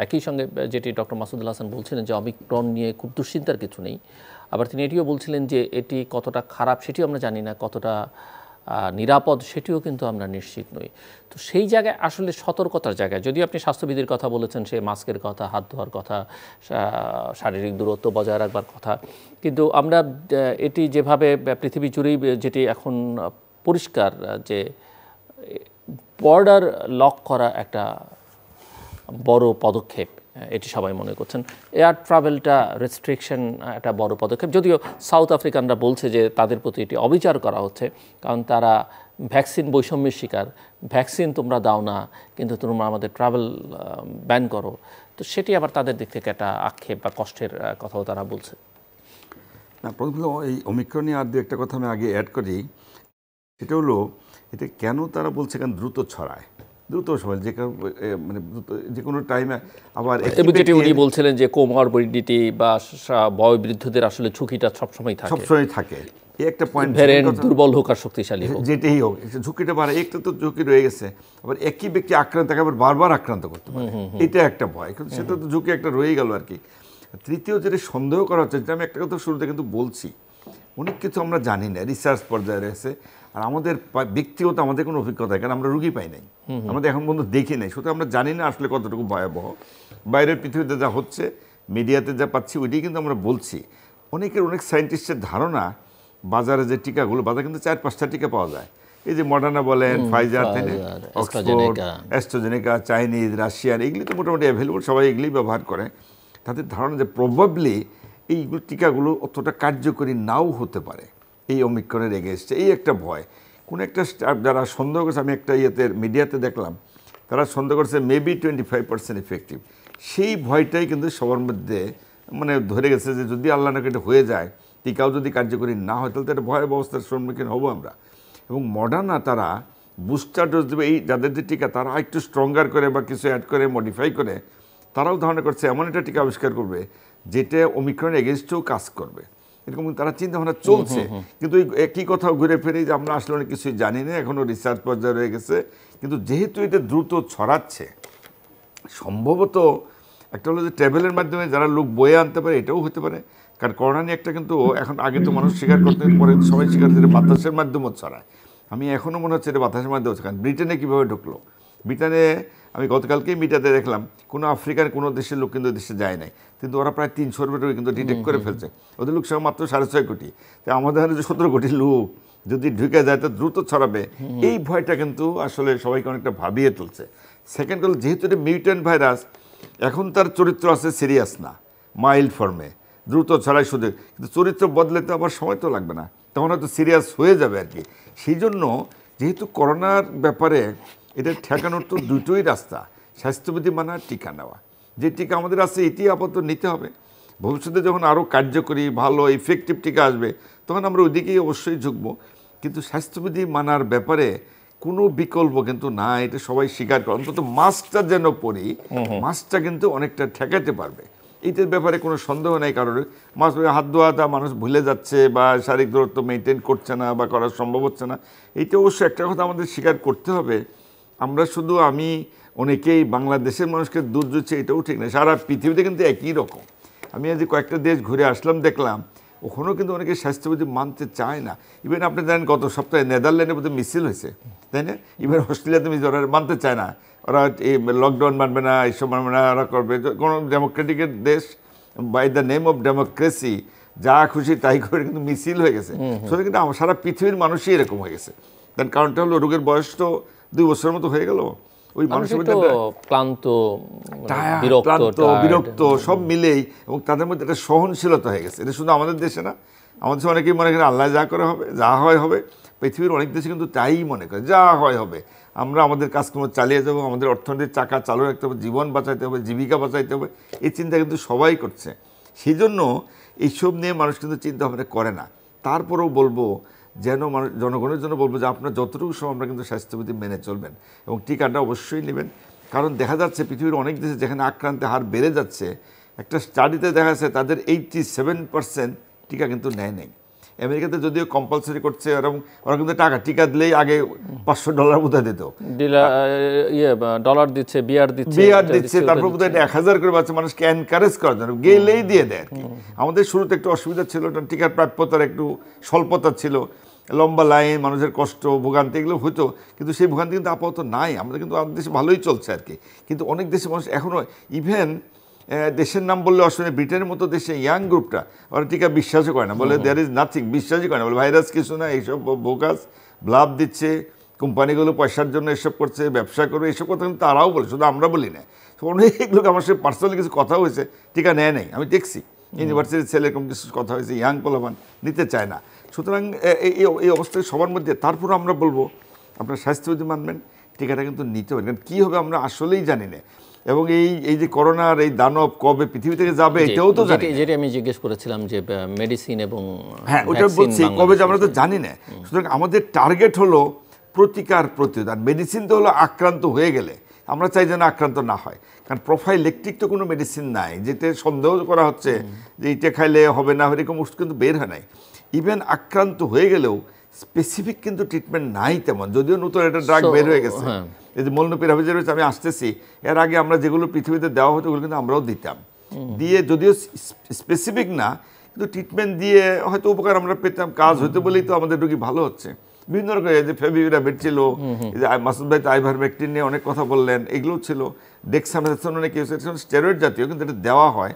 A: একই সঙ্গে যেটি ডক্টর মাসুদুল হাসান বলছিলেন যে অমিক্রন নিয়ে খুব দুশ্চিন্তার কিছু নেই, আবার তিনি এটিও বলছিলেন যে এটি কতটা খারাপ সেটিও আমরা জানি না, কতটা নিরাপদ সেটিও কিন্তু আমরা নিশ্চিত নই। তো সেই জায়গায় আসলে সতর্কতার জায়গায়, যদিও আপনি স্বাস্থ্যবিধির কথা বলেছেন, সে মাস্কের কথা, হাত ধোয়ার কথা, শারীরিক দূরত্ব বজায় রাখবার কথা, কিন্তু আমরা এটি যেভাবে পৃথিবী জুড়েই যেটি এখন পরিষ্কার যে বর্ডার লক করা একটা বড় পদক্ষেপ, এটি সবাই মনে করছেন। এয়ার ট্রাভেলটা রেস্ট্রিকশন একটা বড় পদক্ষেপ, যদিও সাউথ আফ্রিকানরা বলছে যে তাদের প্রতি এটি অবিচার করা হচ্ছে, কারণ তারা ভ্যাকসিন বৈষম্যের শিকার। ভ্যাকসিন তোমরা দাও না, কিন্তু তোমরা আমাদের ট্রাভেল ব্যান করো। তো সেটি আবার তাদের দিক থেকে একটা আক্ষেপ বা কষ্টের কথাও তারা বলছে।
B: না, প্রথমত এই ওমিক্রন নিয়ে আর দু একটা কথা আমি আগে অ্যাড করি। সেটা হলো, এটা কেন তারা বলছে কেন দ্রুত ছড়ায়, দ্রুত সময় মানে যে কোনো টাইমে। আবার
A: যেটি উনি বলছিলেন যে কোমরবিডিটি বা বয়োবৃদ্ধদের আসলে ঝুঁকিটা সবসময়
B: থাকে। এই একটা পয়েন্ট,
A: দুর্বল হোক আর শক্তিশালী হোক,
B: যেটাই হোক ঝুঁকিটা বাড়ে। একটা তো ঝুঁকি রয়ে গেছে, আবার একই ব্যক্তি আক্রান্ত থাকে, আবার বারবার আক্রান্ত করতে পারে, এটা একটা ভয়। কিন্তু সেটা তো ঝুঁকি একটা রয়ে গেল আর কি। তৃতীয় যেটা সন্দেহ করা হচ্ছে, যেটা আমি একটা কথা শুরুতে কিন্তু বলছি, অনেক কিছু আমরা জানি না, রিসার্চ পর্যায়ে রয়েছে। আর আমাদের ব্যক্তিগত আমাদের কোনো অভিজ্ঞতা, কারণ আমরা রুগী পাই নাই, আমাদের এখন পর্যন্ত দেখি নাই, সুতরাং আমরা জানি না আসলে কতটুকু ভয়াবহ। বাইরের পৃথিবীতে যা হচ্ছে, মিডিয়াতে যা পাচ্ছি, ওইটাই কিন্তু আমরা বলছি। অনেক সায়েন্টিস্টের ধারণা বাজারে যে টিকাগুলো, বাজারে কিন্তু 4-5টা টিকা পাওয়া যায়। এই যে মডার্না বলেন, Pfizer, Oxford, AstraZeneca, Chinese, Russian, এগুলি তো মোটামুটি অ্যাভেলেবল, সবাই এগুলি ব্যবহার করে। তাদের ধারণা যে প্রবাবলি এইগুলো টিকাগুলো অতটা কার্যকরী নাও হতে পারে এই ওমিক্রনের এগেনস্টে। এই একটা ভয়। কোনো একটা যারা সন্দেহ করছে, আমি একটা মিডিয়াতে দেখলাম, তারা সন্দেহ করছে মেবি 25% ইফেক্টিভ। সেই ভয়টাই কিন্তু সবার মধ্যে মানে ধরে গেছে যে যদি আল্লাহ নাকি এটা হয়ে যায়, টিকাও যদি কার্যকরী না হয়, তাহলে তো একটা ভয়াবহ অবস্থার সম্মুখীন হবো আমরা। এবং মডার্না তারা বুস্টার ডোজ দেবে, এই যাদের যে টিকা তারা একটু স্ট্রঙ্গার করে বা কিছু অ্যাড করে মডিফাই করে, তারাও ধারণা করছে এমন একটা টিকা আবিষ্কার করবে যেটা ওমিক্রন এগেনস্টেও কাজ করবে। এরকম তারা চিন্তা ভাবনা চলছে, কিন্তু একই কথা ঘুরে ফিরে যে আমরা আসলে অনেক কিছুই জানি না, এখনও রিসার্চ পর্যায়ে রয়ে গেছে। কিন্তু যেহেতু এটা দ্রুত ছড়াচ্ছে, সম্ভবত একটা হলো যে ট্রাভেলের মাধ্যমে যারা লোক বয়ে আনতে পারে, এটাও হতে পারে। কারণ করোনা নিয়ে একটা কিন্তু এখন আগে তো মানুষ স্বীকার করতে, পরে সবাই স্বীকার করে বাতাসের মাধ্যমে ছড়ায়। আমি এখনও মনে হচ্ছে এটা বাতাসের মাধ্যমে হচ্ছে। কারণ ব্রিটেনে কীভাবে ঢুকলো, ব্রিটেনে আমি গতকালকেই মিডিয়াতে দেখলাম কোনো আফ্রিকার কোনো দেশের লোক কিন্তু দেশে যায় নাই, কিন্তু ওরা প্রায় 300 রোগে কিন্তু ডিটেক্ট করে ফেলছে। ওদের লোক সব মাত্র 6.5 কোটি। তাই আমাদের যে 17 কোটি লোক যদি ঢুকে যায় তো দ্রুত ছড়াবে, এই ভয়টা কিন্তু আসলে সবাইকে অনেকটা ভাবিয়ে তুলছে। সেকেন্ড হল, যেহেতু এটা মিউট্যান্ট ভাইরাস, এখন তার চরিত্র আছে সিরিয়াস না, মাইল্ড ফর্মে, দ্রুত ছড়াই শুধু, কিন্তু চরিত্র বদলে তো আবার সময় তো লাগবে না, তখন হয়তো সিরিয়াস হয়ে যাবে আর কি। সেই জন্য যেহেতু করোনার ব্যাপারে এটা ঠেকানোর তো দুটোই রাস্তা, স্বাস্থ্যবিধি মানা, টিকা নেওয়া। যে টিকা আমাদের আছে এটি আপাতত নিতে হবে। ভবিষ্যতে যখন আরও কার্যকরী ভালো ইফেক্টিভ টিকা আসবে তখন আমরা ওইদিকেই অবশ্যই ঝুঁকবো। কিন্তু স্বাস্থ্যবিধি মানার ব্যাপারে কোনো বিকল্প কিন্তু না, এটা সবাই স্বীকার করে। অন্তত মাস্কটা যেন পরি, মাস্কটা কিন্তু অনেকটা ঠেকাতে পারবে, এইটার ব্যাপারে কোনো সন্দেহ নেই কারোর। মাস্ক হাত ধোয়াটা মানুষ ভুলে যাচ্ছে বা শারীরিক দূরত্ব মেনটেন করছে না বা করা সম্ভব হচ্ছে না, এইটা অবশ্য একটা কথা আমাদের স্বীকার করতে হবে। আমরা শুধু আমি অনেকেই বাংলাদেশের মানুষকে দূর দিচ্ছে এটাও ঠিক না, সারা পৃথিবীতে কিন্তু একই রকম। আমি আজ কয়েকটা দেশ ঘুরে আসলাম, দেখলাম ওখানেও কিন্তু অনেকে স্বাস্থ্যবিধি মানতে চায় না। ইভেন আপনি জানেন গত সপ্তাহে নেদারল্যান্ডের মধ্যে মিছিল হয়েছে, তাই না? ইভেন অস্ট্রেলিয়াতে ওরা মানতে চায় না, ওরা এই লকডাউন মানবে না, এইসব মানবে না, ওরা করবে। কোনো ডেমোক্রেটিকের দেশ by the name of democracy যা খুশি তাই করে কিন্তু মিছিল হয়ে গেছে। সেটা কিন্তু সারা পৃথিবীর মানুষই এরকম হয়ে গেছে। তার কারণটা হলো রোগের বয়স তো 2 বছরের মতো হয়ে গেল, ওই মানুষের মধ্যে
A: ক্লান্ত,
B: বিরক্ত সব মিলেই, এবং তাদের মধ্যে একটা সহনশীলতা হয়ে গেছে। এটা শুধু আমাদের দেশে না, আমাদের দেশে অনেকেই মনে করেন আল্লাহ যা করে হবে, যা হয় হবে। পৃথিবীর অনেক দেশে কিন্তু তাই মনে করে, যা হয় হবে, আমরা আমাদের কাজকর্ম চালিয়ে যাবো, আমাদের অর্থনীতির চাকা চালু রাখতে হবে, জীবন বাঁচাইতে হবে, জীবিকা বাঁচাইতে হবে, এই চিন্তা কিন্তু সবাই করছে। সেই জন্য এইসব নিয়ে মানুষ কিন্তু চিন্তা ভাবনা করে না। তারপরেও বলবো যেন মানুষ, জনগণের জন্য বলবো যে আপনার যতটুকু সময় আমরা কিন্তু স্বাস্থ্যবিধি মেনে চলবেন এবং টিকাটা অবশ্যই নেবেন। কারণ দেখা যাচ্ছে পৃথিবীর অনেক দেশে যেখানে আক্রান্তের হার বেড়ে যাচ্ছে, একটা স্টাডিতে দেখা যাচ্ছে তাদের 87% টিকা কিন্তু নেয়। আমেরিকাতে যদিও কম্পালসারি করছে, এবং ওরা কিন্তু টিকা দিলেই আগে $500 বোধহয় দিত,
A: ডলার দিচ্ছে, বিয়ার
B: দিচ্ছে, তারপর বোধহয় 1000 করে বাচ্চা মানুষকে এনকারেজ করার জন্য গেলেই দিয়ে দেয় আর কি। আমাদের শুরুতে একটু অসুবিধা ছিল, টিকার প্রাপ্যতার একটু স্বল্পতা ছিল, লম্বা লাইন, মানুষের কষ্ট, ভোগান্তি এগুলো হতো, কিন্তু সেই ভোগান্তি কিন্তু আপাতত নাই। আমাদের কিন্তু আমাদের দেশে ভালোই চলছে আর কি। কিন্তু অনেক দেশে মানুষ এখনও, ইভেন দেশের নাম বললে অসুবিধা, ব্রিটেনের মতো দেশে ইয়াং গ্রুপটা ওরা টিকা বিশ্বাসও করে না, বলে দেয়ার ইজ নাথিং, বিশ্বাসই করে না, বলে ভাইরাস কিছু না, এইসব বোকাস, ব্লাভ দিচ্ছে, কোম্পানিগুলো পয়সার জন্য এসব করছে, ব্যবসা করবে, এইসব কথা কিন্তু তারাও বলে, শুধু আমরা বলি না। অনেক লোক আমার সাথে পার্সোনালি কিছু কথা হয়েছে, টিকা নেয় নেই, আমি দেখছি ইউনিভার্সিটির ছেলে এরকম কিছু কথা হয়েছে, ইয়াং পোলাপান নিতে চায় না। সুতরাং এই অবস্থায় সবার মধ্যে তারপর আমরা বলবো আপনার স্বাস্থ্যবিধি মানবেন, টিকাটা কিন্তু নিতে হবে। কারণ কী হবে আমরা আসলেই জানি না, এবং এই যে করোনার এই দানব কবে পৃথিবী থেকে যাবে এটাও তো জানি।
A: যেটা আমি জিজ্ঞেস করেছিলাম যে মেডিসিন এবং
B: হ্যাঁ, ওটা বলছি কবে যে আমরা তো জানি না। সুতরাং আমাদের টার্গেট হলো প্রতিকার, প্রতিরোধ। আর মেডিসিন তো হলো আক্রান্ত হয়ে গেলে আমরা চাই যেন আক্রান্ত না হয়। কারণ প্রোফাইলেকটিক তো কোনো মেডিসিন নাই যেটা সন্দেহ করা হচ্ছে যে এইটা খাইলে হবে না, এরকম ওষুধ কিন্তু বের হয় নাই। ইভেন আক্রান্ত হয়ে গেলেও স্পেসিফিক কিন্তু ট্রিটমেন্ট নাই তেমন, যদিও নতুন একটা ড্রাগ বের হয়ে গেছে। এই যে মলনুপিরাভির রয়েছে, আমি আসতেছি, এর আগে আমরা যেগুলো পৃথিবীতে দেওয়া হতো ওগুলো কিন্তু আমরাও দিতাম, দিয়ে যদিও স্পেসিফিক না, কিন্তু ট্রিটমেন্ট দিয়ে হয়তো উপকার আমরা পেতাম, কাজ হইতে বলেই তো আমাদের রোগী ভালো হচ্ছে। বিভিন্ন রকম যে ফেভিপিরাভির ছিল, যে মাসুদ ভাই আইভারমেকটিন নিয়ে অনেক কথা বললেন, এগুলোও ছিল, ডেক্সামেথাসোন অনেক ইউজ, স্টেরয়েড জাতীয় কিন্তু এটা দেওয়া হয়,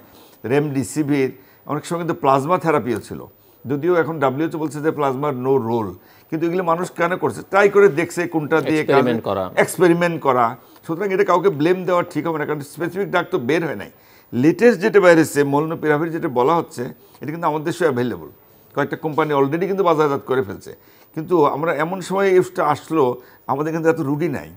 B: রেমডিসিভির, অনেক সময় কিন্তু প্লাজমা থেরাপিও ছিল, যদিও এখন WHO বলছে যে প্লাজমার নো রোল, কিন্তু এগুলো মানুষ কেন করছে, ট্রাই করে দেখছে কোনটা দিয়ে এক্সপেরিমেন্ট করা। সুতরাং এটা কাউকে ব্লেম দেওয়া ঠিক হবে না, কারণ স্পেসিফিক ডাক তো বের হয় নাই। লেটেস্ট যেটা বের হচ্ছে মলনুপিরাভির যেটা বলা হচ্ছে, এটা কিন্তু আমাদের দেশে অ্যাভেলেবল, কয়েকটা কোম্পানি অলরেডি কিন্তু বাজারজাত করে ফেলছে। কিন্তু আমরা এমন সময় ইউজটা আসলো, আমাদের কিন্তু এত রুগী নাই।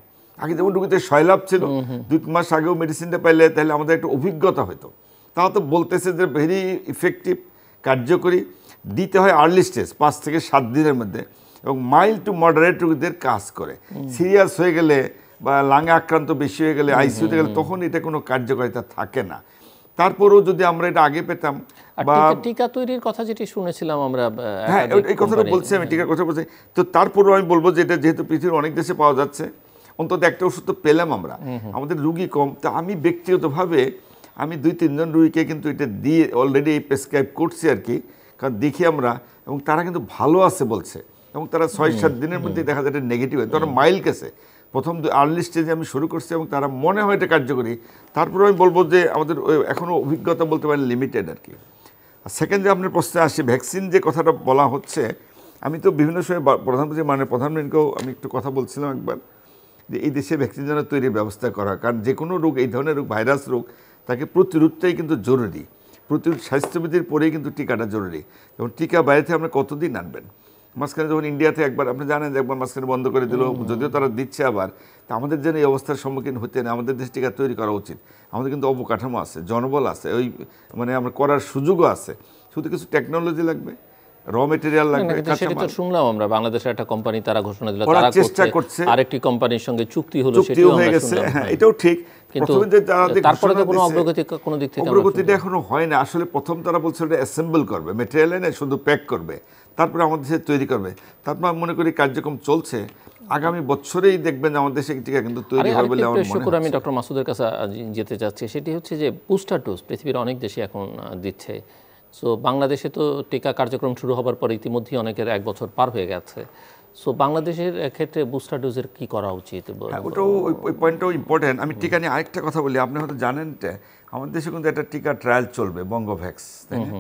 B: আগে যেমন রুগীতে সয়লাভ ছিল, 2 মাস আগেও মেডিসিনটা পাইলে তাহলে আমাদের একটা অভিজ্ঞতা হতো। তাও তো বলতেছে যে ভেরি ইফেক্টিভ, কার্যকরী, দিতে হয় আর্লি স্টেজ 5 থেকে 7 দিনের মধ্যে, এবং মাইল্ড টু মডারেট রোগীদের কাজ করে। সিরিয়াস হয়ে গেলে বা লাঙে আক্রান্ত বেশি হয়ে গেলে, আইসিইউতে গেলে, তখন এটা কোনো কার্যকারিতা থাকে না। তারপরেও যদি আমরা এটা আগে পেতাম,
A: বা টিকা তৈরির কথা যেটি শুনেছিলাম আমরা,
B: হ্যাঁ এই কথাটা বলছি আমি, টিকার কথা বলছি। তো তারপরেও আমি বলবো যে এটা যেহেতু পৃথিবীর অনেক দেশে পাওয়া যাচ্ছে, অন্তত একটা ওষুধ তো পেলাম আমরা, আমাদের রুগী কম। তা আমি ব্যক্তিগতভাবে আমি 2-3 জন রোগীকে কিন্তু এটা দিয়ে অলরেডি প্রেসক্রাইব করছি আর কি, কারণ দেখি আমরা, এবং তারা কিন্তু ভালো আছে বলছে, এবং তারা 6-7 দিনের মধ্যে দেখা যায় এটা নেগেটিভ হয়। তারা মাইল্ড কেসে প্রথম আর্লি স্টেজে আমি শুরু করছি, এবং তারা মনে হয় এটা কার্যকরী। তারপরে আমি বলবো যে আমাদের এখনও অভিজ্ঞতা বলতে পারি লিমিটেড আর কি। আর সেকেন্ড যে আপনার প্রশ্নে আসি, ভ্যাকসিন যে কথাটা বলা হচ্ছে, আমি তো বিভিন্ন সময় প্রধানমন্ত্রী প্রধানমন্ত্রীকেও আমি একটু কথা বলছিলাম একবার, যে এই দেশে ভ্যাকসিন যেন তৈরির ব্যবস্থা করা, কারণ যে কোনো রোগ, এই ধরনের রোগ, ভাইরাস রোগ, তাকে প্রতিরোধটাই কিন্তু জরুরি। প্রতিরোধ স্বাস্থ্যবিধির পরেই কিন্তু টিকাটা জরুরি। এবং টিকা বাইরে থেকে আপনি কতদিন আনবেন? মাঝখানে যখন ইন্ডিয়াতে একবার আপনি জানেন যে একবার মাঝখানে বন্ধ করে দিল, যদিও তারা দিচ্ছে আবার, তা আমাদের যেন এই অবস্থার সম্মুখীন হতে না, আমাদের দেশে টিকা তৈরি করা উচিত। আমাদের কিন্তু অবকাঠামো আছে, জনবল আছে, ওই মানে আমরা করার সুযোগও আছে, শুধু কিছু টেকনোলজি লাগবে, র মেটেরিয়াল লাগবে।
A: সেটা তো শুনলাম আমরা, বাংলাদেশের একটা কোম্পানি তারা ঘোষণা দিল তারা চেষ্টা করছে, আরেকটি কোম্পানির সঙ্গে চুক্তি হলো, সেটাও হয়ে গেছে।
B: হ্যাঁ, এটাও ঠিক,
A: কিন্তু তারপরে তো কোনো অগ্রগতি কোনো দিক থেকে
B: অগ্রগতিটা এখনো হয় না। আসলে প্রথম তারা বলছে এটা অ্যাসেম্বল করবে, মেটেরিয়াল এনে শুধু প্যাক করবে, তারপরে আমাদের দেশে তৈরি করবে। তারপর আমি মনে করি কার্যক্রম চলছে, আগামী বছরেই দেখবেন আমাদের দেশে টিকা কিন্তু তৈরি হবে বলে আমার মনে হয়।
A: আমি ডক্টর মাসুদের কাছে যেতে চাচ্ছি, সেটি হচ্ছে যে বুস্টার ডোজ পৃথিবীর অনেক দেশে এখন দিচ্ছে। সো বাংলাদেশে তো টিকা কার্যক্রম শুরু হবার পর ইতিমধ্যেই অনেকের 1 বছর পার হয়ে গেছে। সো বাংলাদেশের ক্ষেত্রে বুস্টার ডোজের কি করা উচিত?
B: ওটাও ওই পয়েন্টটাও ইম্পর্টেন্ট। আমি টিকা নিয়ে আরেকটা কথা বলি, আপনি হয়তো জানেন আমাদের দেশে কিন্তু একটা টিকা ট্রায়াল চলবে, বঙ্গভ্যাক্স, তাই না?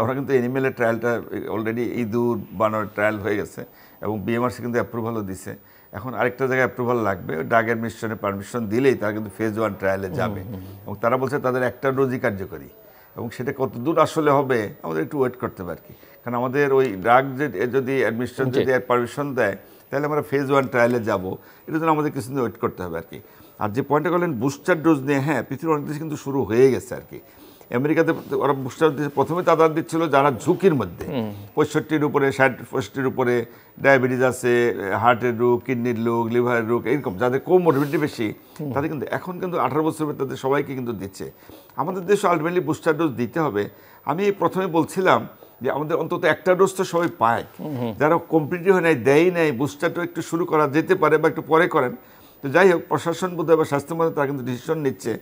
B: ওরা কিন্তু এনিমেলের ট্রায়ালটা অলরেডি ইঁদুর বানর ট্রায়াল হয়ে গেছে, এবং বিএমআরসি কিন্তু অ্যাপ্রুভালও দিছে। এখন আরেকটা জায়গায় অ্যাপ্রুভাল লাগবে, ড্রাগ অ্যাডমিনিস্ট্রেশনে পারমিশন দিলেই তারা কিন্তু ফেজ 1 ট্রায়ালে যাবে, এবং তারা বলছে তাদের একটা ডোজই কার্যকরী, এবং সেটা কত দূর আসলে হবে আমাদের একটু ওয়েট করতে পারি কি, কারণ আমাদের ওই ড্রাগ যদি অ্যাডমিনিস্ট্রেশন যদি পারমিশন দেয় তাহলে আমরা ফেজ 1 ট্রায়ালে যাবো, এটা জন্য আমাদের কিছুদিন ওয়েট করতে হবে আর কি। আর যে পয়েন্টটা করলেন বুস্টার ডোজ নিয়ে, হ্যাঁ, পৃথিবীর অনেক দেশে কিন্তু শুরু হয়ে গেছে আর কি। আমেরিকাতে ওরা বুস্টার দিচ্ছে, প্রথমে তারা দিচ্ছিল যারা ঝুঁকির মধ্যে, 65-র উপরে, 60-65-র উপরে, ডায়াবেটিস আছে, হার্টের রোগ, কিডনির রোগ, লিভারের রোগ, এরকম যাদের কোমরবিডিটি বেশি, তাদের কিন্তু এখন কিন্তু 18 বছরের তাদের সবাইকে কিন্তু দিচ্ছে। আমাদের দেশে আলটিমেটলি বুস্টার ডোজ দিতে হবে। আমি প্রথমে বলছিলাম যে আমাদের অন্তত একটা ডোজ তো সবাই পায়, যারা কমপ্লিটলি হয় নাই, দেয়ই নাই, বুস্টারটা একটু শুরু করা যেতে পারে বা একটু পরে করেন। তো যাই হোক, প্রশাসন বোধহয় বা স্বাস্থ্য মন্ত্রণালয় তারা কিন্তু ডিসিশন নিচ্ছে,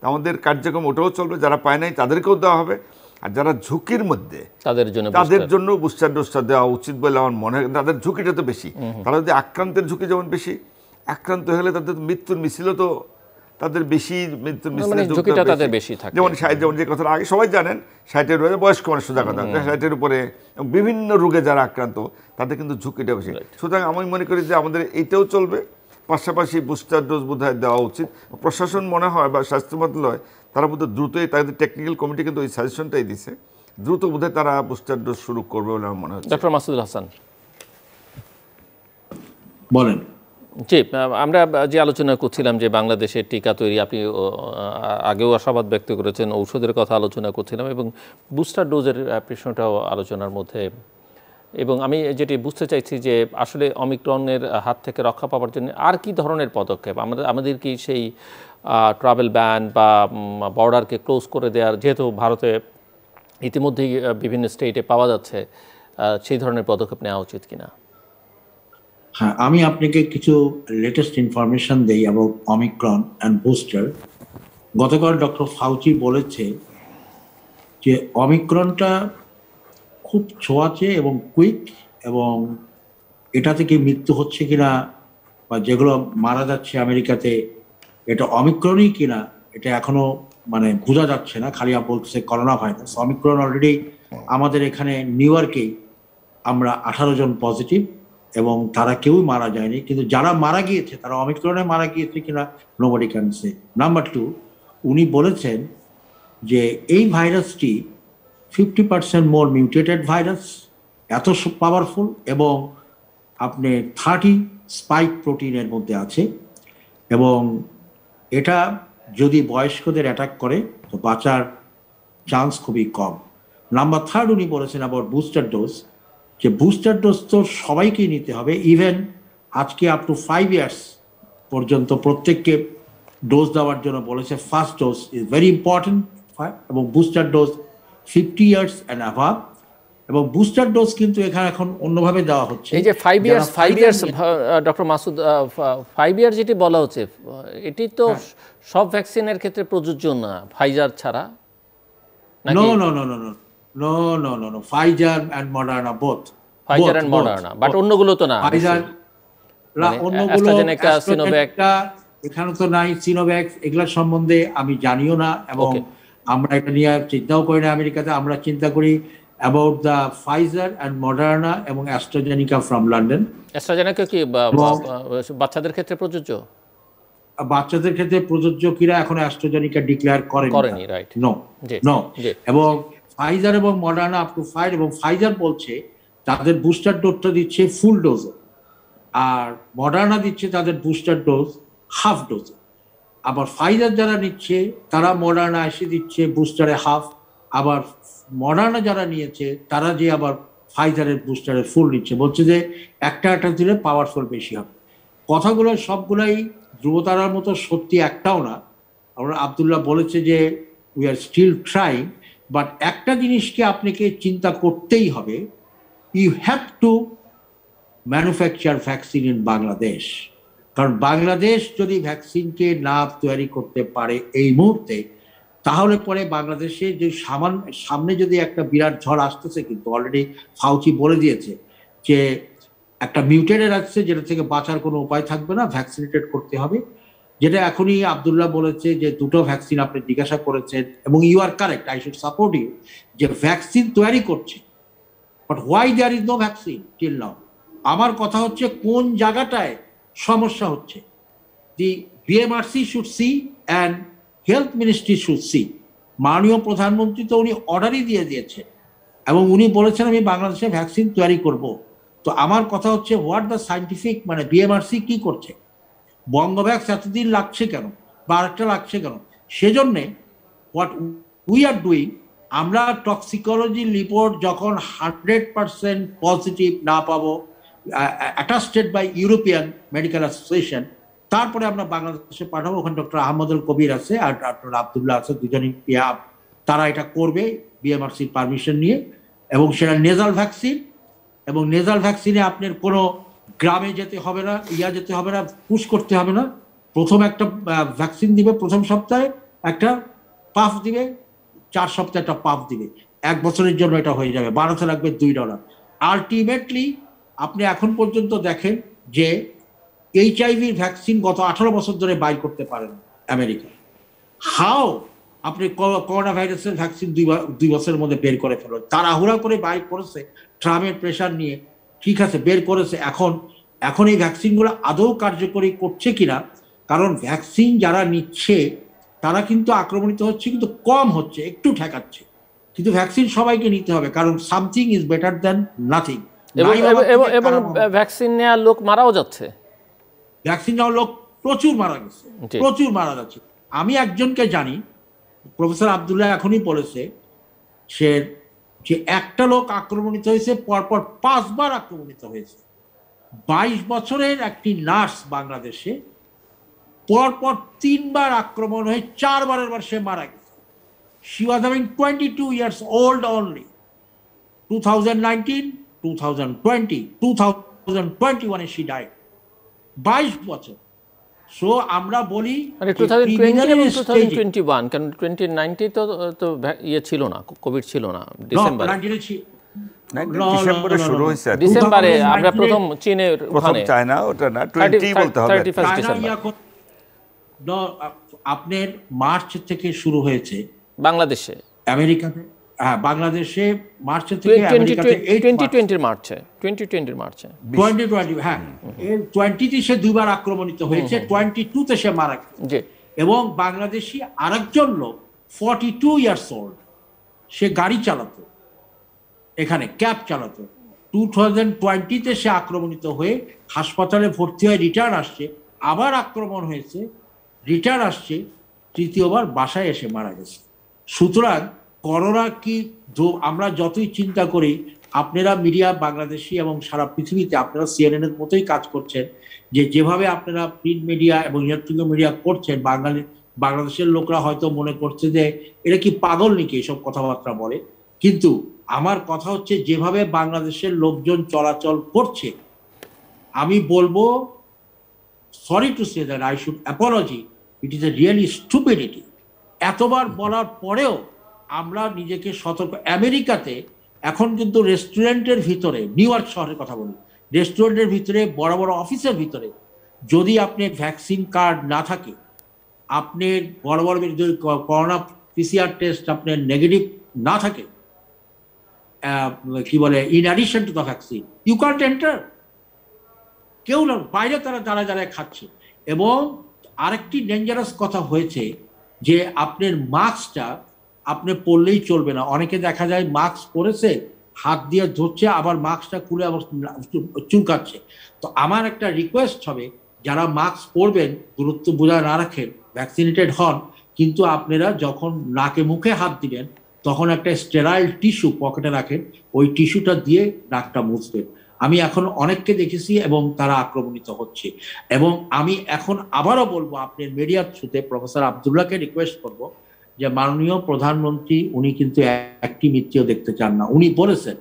B: আমাদের কার্যক্রম ওটাও চলবে, যারা পায় নাই তাদেরকেও দেওয়া হবে, আর যারা ঝুঁকির মধ্যে তাদের জন্য বুস্টার ডোজটা দেওয়া উচিত বলে আমার মনে হয়। তাদের ঝুঁকিটা তো বেশি, তারা যদি আক্রান্তের ঝুঁকি যেমন বেশি, আক্রান্ত হলে তাদের মৃত্যুর মিছিলও তো তাদের বেশি, মৃত্যুর মিছিলের ঝুঁকিটা তাদের বেশি থাকে। যেমন যে কথাটা আগে সবাই জানেন, 60-এর উপরে বয়স্ক মানুষ, সোজা কথা, 60-এর উপরে বিভিন্ন রোগে যারা আক্রান্ত তাদের কিন্তু ঝুঁকিটা বেশি। সুতরাং আমি মনে করি যে আমাদের এইটাও চলবে, পাশাপাশি বুস্টার ডোজ বোধহয় দেওয়া উচিত। প্রশাসন মনে হয় বা স্বাস্থ্য মন্ত্রণালয় তারা বোধহয় দ্রুতই, তাদের টেকনিক্যাল কমিটি কিন্তু ওই সাজেশনটাই দিছে, দ্রুত বোধহয় তারা বুস্টার ডোজ শুরু করবে বলে আমার মনে হচ্ছে।
A: ডক্টর মাসুদুল হাসান
C: বলেন।
A: জি, আমরা যে আলোচনা করছিলাম যে বাংলাদেশের টিকা তৈরি, আপনি আগেও আশাবাদ ব্যক্ত করেছেন, ঔষধের কথা আলোচনা করছিলাম, এবং বুস্টার ডোজের প্রশ্নটাও আলোচনার মধ্যে। এবং আমি যেটি বুঝতে চাইছি যে আসলে অমিক্রনের হাত থেকে রক্ষা পাওয়ার জন্য আর কি ধরনের পদক্ষেপ আমাদের কি সেই ট্রাভেল ব্যান বা বর্ডারকে ক্লোজ করে দেওয়ার, যেহেতু ভারতে ইতিমধ্যেই বিভিন্ন স্টেটে পাওয়া যাচ্ছে, সেই ধরনের পদক্ষেপ নেওয়া উচিত কিনা?
C: হ্যাঁ, আমি আপনাকে কিছু লেটেস্ট ইনফরমেশন দেই এবং অমিক্রন অ্যান্ড বুস্টার। গতকাল ডক্টর ফাউচি বলেছে যে অমিক্রনটা খুব ছোঁয়াচে এবং কুইক, এবং এটা থেকে মৃত্যু হচ্ছে কিনা বা যেগুলো মারা যাচ্ছে আমেরিকাতে এটা অমিক্রনই কিনা এটা এখনো মানে বোঝা যাচ্ছে না। খালি বলছে করোনা ভাইরাস। অমিক্রন অলরেডি আমাদের এখানে নিউ ইয়র্কেই আমরা 18 জন পজিটিভ, এবং তারা কেউই মারা যায়নি, কিন্তু যারা মারা গিয়েছে তারা অমিক্রনে মারা গিয়েছে কিনা নোবডি ক্যান সে। নাম্বার 2, উনি বলেছেন যে এই ভাইরাসটি 50% মোর মিউটেটেড ভাইরাস, এত পাওয়ারফুল, এবং আপনি 30 স্পাইক প্রোটিনের মধ্যে আছে, এবং এটা যদি বয়স্কদের অ্যাটাক করে তো বাঁচার চান্স খুবই কম। নাম্বার 3, উনি বলেছেন আবার বুস্টার ডোজ, যে বুস্টার ডোজ তো সবাইকেই নিতে হবে, ইভেন আজকে আপ টু 5 ইয়ার্স পর্যন্ত প্রত্যেককে ডোজ দেওয়ার জন্য বলেছে। First dose is very important, এবং বুস্টার ডোজ 50 ইয়ার্স অ্যান্ড অ্যাভাব, এবং বুস্টার ডোজ কিন্তু এখানে এখন অন্যভাবে দেওয়া হচ্ছে।
A: এই যে 5 ইয়ার্স ডক্টর মাসুদ 5 ইয়ার যেটি বলা হচ্ছে, এটি তো সব ভ্যাকসিনের ক্ষেত্রে প্রযোজ্য না, ফাইজার ছাড়া।
C: No, Pfizer and Moderna both.
A: Pfizer and Moderna, but অন্যগুলো তো না।
C: ফাইজার অন্যগুলো, এখানে তো নাই। সিনোভ্যাক্স এগুলোর সম্বন্ধে আমি জানিও না, এবং আমরা এটা নিয়ে চিন্তাও করি না আমেরিকাতে। আমরা চিন্তা করি about the Pfizer and Moderna এবং AstraZeneca from London।
A: AstraZeneca কি বাচ্চাদের ক্ষেত্রে প্রযোজ্য?
C: বাচ্চাদের ক্ষেত্রে প্রযোজ্য কিনা এখন AstraZeneca ডিক্লেয়ার করেনি, রাইট? নো। এবং Pfizer এবং Moderna আপ টু 5, এবং Pfizer বলছে তাদের বুস্টার ডোজটা দিচ্ছে ফুল ডোজ, আর Moderna দিচ্ছে তাদের বুস্টার ডোজ হাফ ডোজ। আবার Pfizer যারা নিচ্ছে তারা Moderna এসে দিচ্ছে বুস্টারে হাফ, আবার মডার্না যারা নিয়েছে তারা যে আবার ফাইজারের বুস্টারের ফুল নিচ্ছে, বলছে যে একটা দিলে পাওয়ারফুল বেশি হবে। কথাগুলো সবগুলাই ধ্রুবতারার মতো সত্যি একটাও না। আমরা আব্দুল্লাহ বলেছে যে we are still trying, but একটা জিনিসকে আপনাকে চিন্তা করতেই হবে, you have to manufacture vaccine in Bangladesh. কারণ বাংলাদেশ যদি ভ্যাকসিনকে না তৈরি করতে পারে এই মুহূর্তে, তাহলে পরে বাংলাদেশে যে সামনে যদি একটা বিরাট ঝড় আসতেছে, কিন্তু অলরেডি ফাউচি বলে দিয়েছে যে একটা মিউটেটেড আসছে যেটা থেকে বাঁচার কোনো উপায় থাকবে না, ভ্যাকসিনেটেড করতে হবে। যেটা এখনই আব্দুল্লাহ বলেছে যে দুটো ভ্যাকসিন আপনি জিজ্ঞাসা করেছেন, এবং you are correct, I should support you, যে ভ্যাকসিন তৈরি করছে, but why there is no vaccine till now. আমার কথা হচ্ছে কোন জায়গাটায় সমস্যা হচ্ছে। The BMRC should see and health ministry should see. মাননীয় প্রধানমন্ত্রী তো উনি অর্ডারই দিয়ে দিয়েছে, এবং উনি বলেছেন আমি বাংলাদেশে ভ্যাকসিন তৈরি করব। তো আমার কথা হচ্ছে হোয়াট দ্য সাইন্টিফিক, মানে বিএমআরসি কি করছে, বঙ্গভ্যাক্স এতদিন লাগছে কেন, বা আরেকটা লাগছে কেন? সেজন্যে হোয়াট উই আর ডুইং, আমরা টক্সিকোলজি রিপোর্ট যখন 100% পজিটিভ না পাবো, attested by European Medical Association, তারপরে আমরা বাংলাদেশে পাঠাবো। ওখানে ডক্টর আহমদুল কবির আছে আর ডক্টর আবদুল্লাহ আছে, দুজনই তারা এটা করবে বিএমআরসির পারমিশন নিয়ে, এবং সেটা নেজাল ভ্যাকসিন। এবং নেজাল ভ্যাকসিনে আপনার কোনো গ্রামে যেতে হবে না, যেতে হবে না, পুশ করতে হবে না। প্রথম একটা ভ্যাকসিন দিবে, প্রথম সপ্তাহে একটা পাফ দিবে, 4 সপ্তাহে একটা পাফ দিবে, 1 বছরের জন্য এটা হয়ে যাবে, বাড়াতে লাগবে $2। আলটিমেটলি আপনি এখন পর্যন্ত দেখেন যে HIV ভ্যাকসিন গত 18 বছর ধরে বাই করতে পারেন আমেরিকা। হাও আপনি করোনা ভাইরাসের ভ্যাকসিন 2 বছরের মধ্যে বের করে ফেলবেন? তাড়াহুড়া করে বাই করেছে, ট্রাম্পের প্রেশার নিয়ে, ঠিক আছে বের করেছে। এখন এই ভ্যাকসিনগুলো আদৌ কার্যকরী করছে কিনা, কারণ ভ্যাকসিন যারা নিচ্ছে তারা কিন্তু আক্রমণিত হচ্ছে, কিন্তু কম হচ্ছে, একটু ঠেকাচ্ছে। কিন্তু ভ্যাকসিন সবাইকে নিতে হবে, কারণ something is better than nothing.
A: এবং ভ্যাকসিন নেওয়ার লোক মারাও যাচ্ছে,
C: ভ্যাকসিন নেওয়ার লোক প্রচুর মারা গেছে, প্রচুর মারা যাচ্ছে। আমি একজনকে জানি, প্রফেসর আবদুল্লাহ এখনই বলেছে, যে একটা লোক আক্রমণিত হয়েছে, পরপর 5 বার আক্রমণিত হয়েছে। 22 বছরের একটি নার্স বাংলাদেশে পরপর 3 বার আক্রমণ হয়ে 4 বারের বার সে মারা গেছে। She was having 22 years old only. 2019, 2020, 2021 she died. 22 বছর। সো আমরা বলি
A: 2020 এবং 2021, কারণ 2019 তো ইয়ে ছিল না, কোভিড ছিল না,
B: ডিসেম্বরে শুরু হয়েছে,
A: ডিসেম্বরে আমরা প্রথম চীনের
B: প্রথম চায়না, ওটা না 20 বলতে হবে,
A: 31 ডিসেম্বর।
C: আপনার মার্চ থেকে শুরু হয়েছে বাংলাদেশে, আমেরিকাতে। হ্যাঁ, বাংলাদেশে মার্চ থেকে, আমেরিকাতে 2020 মার্চে, 2020 হ্যাঁ, 20 সে 2 বার আক্রমণিত হয়েছে, 22 তে সে মারা গেছে। এবং বাংলাদেশি আরেকজন লোক 42 ইয়ার্স ওল্ড, সে গাড়ি চালাতো, এখানে ক্যাব চালাতো। 2020 তে সে আক্রমণিত হয়ে হাসপাতালে ভর্তি হয়ে রিটার্ন আসছে, আবার আক্রমণ হয়েছে, রিটার্ন আসছে, তৃতীয়বার বাসায় এসে মারা গেছে। সুতরাং করোনা কি, আমরা যতই চিন্তা করি, আপনারা মিডিয়া বাংলাদেশি এবং সারা পৃথিবীতে আপনারা CNN এর মতোই কাজ করছেন, যেভাবে আপনারা প্রিন্ট মিডিয়া এবং ইলেকট্রনিক মিডিয়া করছেন, বাংলাদেশের লোকরা হয়তো মনে করছে যে এরা কি পাগল নাকি এসব কথাবার্তা বলে। কিন্তু আমার কথা হচ্ছে যেভাবে বাংলাদেশের লোকজন চলাচল করছে, আমি বলবো, sorry to say that I should Apology, it is a really stupidity. এতবার বলার পরেও আমরা নিজেকে সতর্ক। আমেরিকাতে এখন কিন্তু রেস্টুরেন্টের ভিতরে, নিউ ইয়র্ক শহরের কথা বলি, রেস্টুরেন্টের ভিতরে, বড় বড় অফিসের ভিতরে যদি আপনার ভ্যাকসিন কার্ড না থাকে, আপনার বড় বড় যদি করোনা পিসিআর টেস্ট আপনার নেগেটিভ না থাকে, কি বলে, in addition to the vaccine, you can't enter. কেউ না, বাইরে তারা যারা যারা খাচ্ছে। এবং আরেকটি ডেঞ্জারাস কথা হয়েছে যে আপনার মাস্কটা আপনি পরলেই চলবে না। অনেকে দেখা যায় মাস্ক পরেছে, হাত দিয়ে ধরছে, আবার মাস্কটা খুলে আবার চুলকাচ্ছে। তো আমার একটা রিকোয়েস্ট হবে, যারা মাস্ক পরবেন দূরত্ব বজায় না রাখেন, ভ্যাকসিনেটেড হন, কিন্তু আপনারা যখন নাকে মুখে হাত দিবেন তখন একটা স্টেরাইল টিস্যু পকেটে রাখেন, ওই টিস্যুটা দিয়ে নাকটা মুছবেন। আমি এখন অনেককে দেখেছি এবং তারা আক্রমণিত হচ্ছে। এবং আমি এখন আবারও বলবো, আপনার মিডিয়ার থ্রুতে প্রফেসর আব্দুল্লাহকে রিকোয়েস্ট করব যে মাননীয় প্রধানমন্ত্রী উনি কিন্তু একটি মৃত্যু দেখতে চান না, উনি বলেছেন।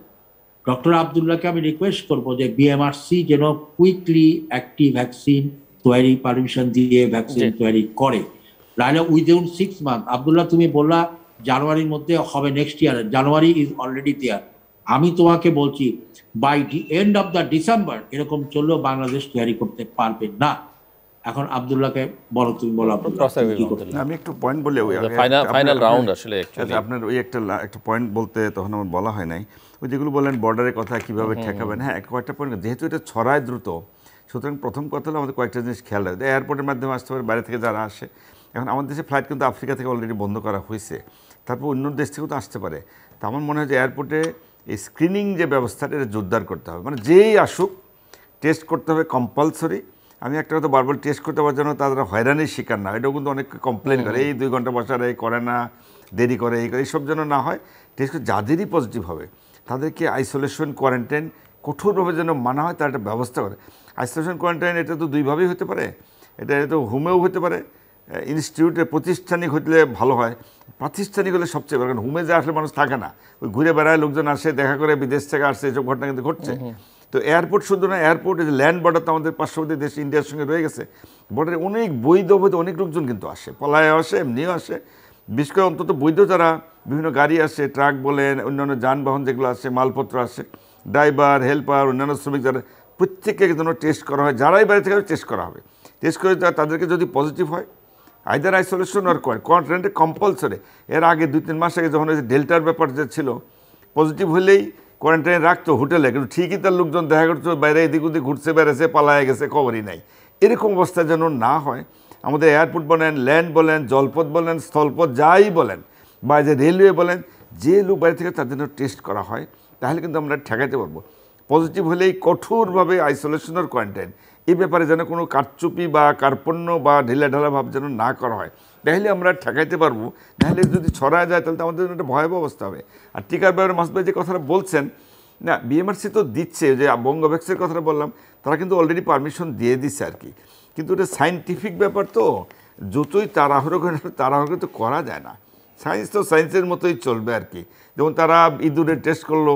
C: ডক্টর আব্দুল্লাহকে আমি রিকোয়েস্ট করব যে বিএমআরসি যেন কুইকলি একটি ভ্যাকসিন তৈরি, পারমিশন দিয়ে ভ্যাকসিন তৈরি করে, নাহলে উইদিন 6 মান্থ। আব্দুল্লাহ, তুমি বললা জানুয়ারির মধ্যে হবে, next year, January is already there. আমি তোমাকে বলছি by the end of the December এরকম চললেও বাংলাদেশ তৈরি করতে পারবে না। এখন আব্দুল্লাহকে বলো, তুমি বলো
B: আমি একটু পয়েন্ট বলে,
A: ফাইনাল রাউন্ড আসলে
B: আপনার ওই একটা পয়েন্ট বলতে তখন আমার বলা হয় নাই, ওই যেগুলো বলেন বর্ডারের কথা কিভাবে ঠেকাবেন। হ্যাঁ, কয়েকটা পয়েন্ট, যেহেতু এটা ছড়ায় দ্রুত, সুতরাং প্রথম কথা হলো আমাদের কয়েকটা জিনিস খেয়াল রাখবে। এয়ারপোর্টের মাধ্যমে আসতে পারে, বাইরে থেকে যারা আসে। এখন আমাদের দেশে ফ্লাইট কিন্তু আফ্রিকা থেকে অলরেডি বন্ধ করা হয়েছে, তারপর অন্য দেশ থেকেও তো আসতে পারে। তো আমার মনে হয় যে এয়ারপোর্টে এই স্ক্রিনিং যে ব্যবস্থাটা, এটা জোরদার করতে হবে। মানে যেই আসুক টেস্ট করতে হবে কম্পালসরি। আমি একটা কথা বারবার, টেস্ট করতে পারার জন্য তারা হয়রানির শিকার না। এটাও কিন্তু অনেক কমপ্লেন করে, এই 2 ঘন্টা বসার এই করে না, দেরি করে, এই করে, এইসব যেন না হয়। টেস্ট করে যাদেরই পজিটিভ হবে তাদেরকে আইসোলেশন, কোয়ারেন্টাইন কঠোরভাবে যেন মানা হয়, তার একটা ব্যবস্থা করে। আইসোলেশন কোয়ারেন্টাইন এটা তো দুইভাবেই হতে পারে, এটা তো হোমেও হতে পারে, ইনস্টিটিউটে প্রাতিষ্ঠানিক হলে ভালো হয়। প্রাতিষ্ঠানিক হলে সবচেয়ে ভালো, কারণ হোমে যে আসলে মানুষ থাকে না, ওই ঘুরে বেড়ায়, লোকজন আসে, দেখা করে, বিদেশ থেকে আসছে, এসব ঘটনা কিন্তু ঘটছে। তো এয়ারপোর্ট শুধু না, এয়ারপোর্ট এই যে ল্যান্ড বর্ডার তো আমাদের পার্শ্ববর্তী দেশ ইন্ডিয়ার সঙ্গে রয়ে গেছে, বর্ডারে অনেক বৈধ অনেক লোকজন কিন্তু আসে, পলায় আসে, এমনিও আসে। বিশেষ করে অন্তত বৈধ যারা বিভিন্ন গাড়ি আসে, ট্রাক বলেন, অন্যান্য যানবাহন যেগুলো আসে, মালপত্র আসে, ড্রাইভার, হেল্পার, অন্যান্য শ্রমিক যারা, প্রত্যেককে যেন টেস্ট করা হয়। যারাই বাইরে থেকে টেস্ট করা হবে, টেস্ট করে তাদেরকে যদি পজিটিভ হয়, আইদার আইসোলেশন আর কোয়ারেন্টাইন কম্পালসরি। এর আগে 2-3 মাস আগে যখন ডেল্টার ব্যাপার যে ছিল, পজিটিভ হলেই কোয়ারেন্টাইন রাখতো হোটেলে, কিন্তু ঠিকই তার লোকজন দেখা করতো বাইরে এদিক ওদিক ঘুরছে, বেড়েছে, পালায় গেছে, খবরই নাই। এরকম অবস্থা যেন না হয়। আমাদের এয়ারপোর্ট বলেন, ল্যান্ড বলেন, জলপথ বলেন, স্থলপথ যাই বলেন, বা যে রেলওয়ে বলেন, যে লোক বাইরে থেকে তাদের জন্য টেস্ট করা হয়, তাহলে কিন্তু আমরা ঠেকাতে পারবো। পজিটিভ হলেই কঠোরভাবে আইসোলেশন আর কোয়ারেন্টাইন, এই ব্যাপারে যেন কোনো কারচুপি বা কার্পণ্য বা ঢিলাঢালা ভাব যেন না করা হয়, তাহলে আমরা ঠেকাইতে পারবো। নাহলে যদি ছড়ায় যায় তাহলে তো আমাদের জন্য একটা ভয়াবহ অবস্থা হবে। আর টিকার ব্যাপারে মাসুদ ভাই যে কথাটা বলছেন, না বিএমআরসি তো দিচ্ছে, যে বঙ্গভ্যাক্সের কথাটা বললাম, তারা কিন্তু অলরেডি পারমিশন দিয়ে দিচ্ছে আর কি। কিন্তু এটা সায়েন্টিফিক ব্যাপার, তো যতই তাড়াহুড়ো করে তো করা যায় না। সায়েন্স তো সায়েন্সের মতোই চলবে আর কি। যেমন তারা ইঁদুরের টেস্ট করলো,